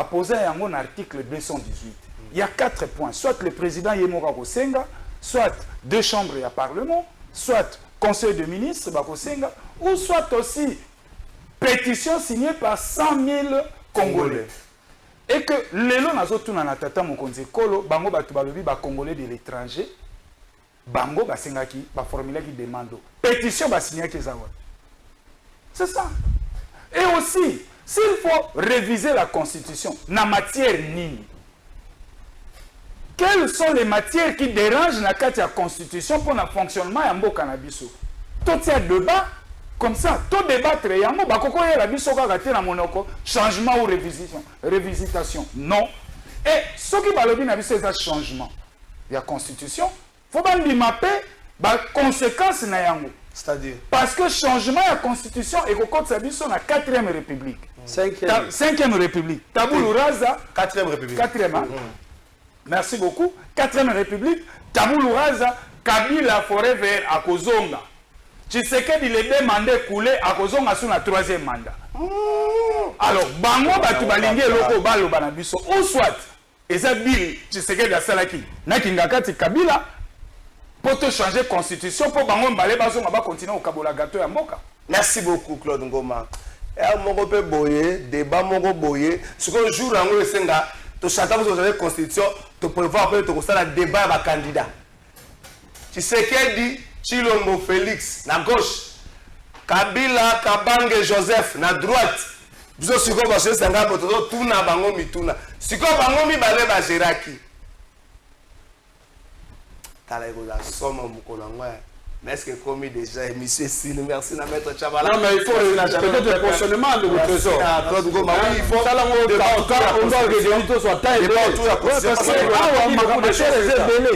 Posé un article 218. Il y a 4 points. Soit le président Yemoka Kosenga, soit 2 chambres et un parlement, soit conseil de ministres Bakosenga, ou soit aussi pétition signée par 100 000 Congolais. Et que lelo nazotuna na tata mokonzi kolo bango batu balobi ba Congolais de l'étranger bango basengaki ba formulaki demande pétition ba signaki zawa. C'est ça. Et aussi s'il faut réviser la constitution na matière nini, quelles sont les matières qui dérangent la carte de la constitution pour le fonctionnement de mboka na biso? Tout ce débat comme ça, tout débattre yango bakoko yela biso ka na monoko changement ou révisitation. Non. Et ce qui balobi na biso c'est changement de la constitution, faut pas limaper ba conséquences na yango. C'est-à-dire parce que changement de la constitution et ko code sa biso na 4e république. 5e république. Tabou Raza 4e république. 4e. Merci beaucoup. 4e république. Tabou Raza Kabila forever à Kozonga. Tshisekedi il est demandé couler à Kozonga sur la 3e mandat. Alors bango batu balingi eloko balo bana biso ou soit eza bill Tshisekedi asalaki na kingakati Kabila pour te changer constitution pour bango mbale bazo ba continuer au kabola gâteau ya mboka. Merci beaucoup Claude Ngoma. Et mon peu boyé, débat mon boyé, ce que jour rango esenga to chata vous avez constitution to prévoir après to kosala débat ba candidat. Tshisekedi Chilombo Félix na gauche Kabila Kabange Joseph na droite biso siko ba se sanga boto tuna bango mituna siko bango mi bale ba geraki tala ego la somme mukolo ngwa. Mais est-ce que commis déjà monsieur Sine merci na maître Chabala. Non mais il faut peut-être le fonctionnement de votre trésor. Il faut ça là on doit que tout soit taille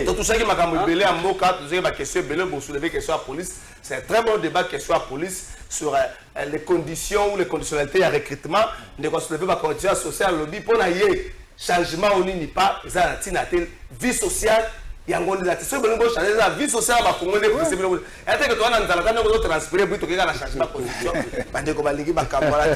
tout ça qui m'a comme belé en moka tout ça question belé pour soulever question à police. C'est un très bon débat question à police sur les conditions ou les conditionnalités à recrutement de soulever ma condition sociale lobby pour naie changement au ni pas ça la tinatel vie sociale. Yango la tso bengo changer la vie sociale ba congolais pour c'est bien. Et que toi na nzala kana ko transférer pour que la changement position. Bande ko balingi ba kambola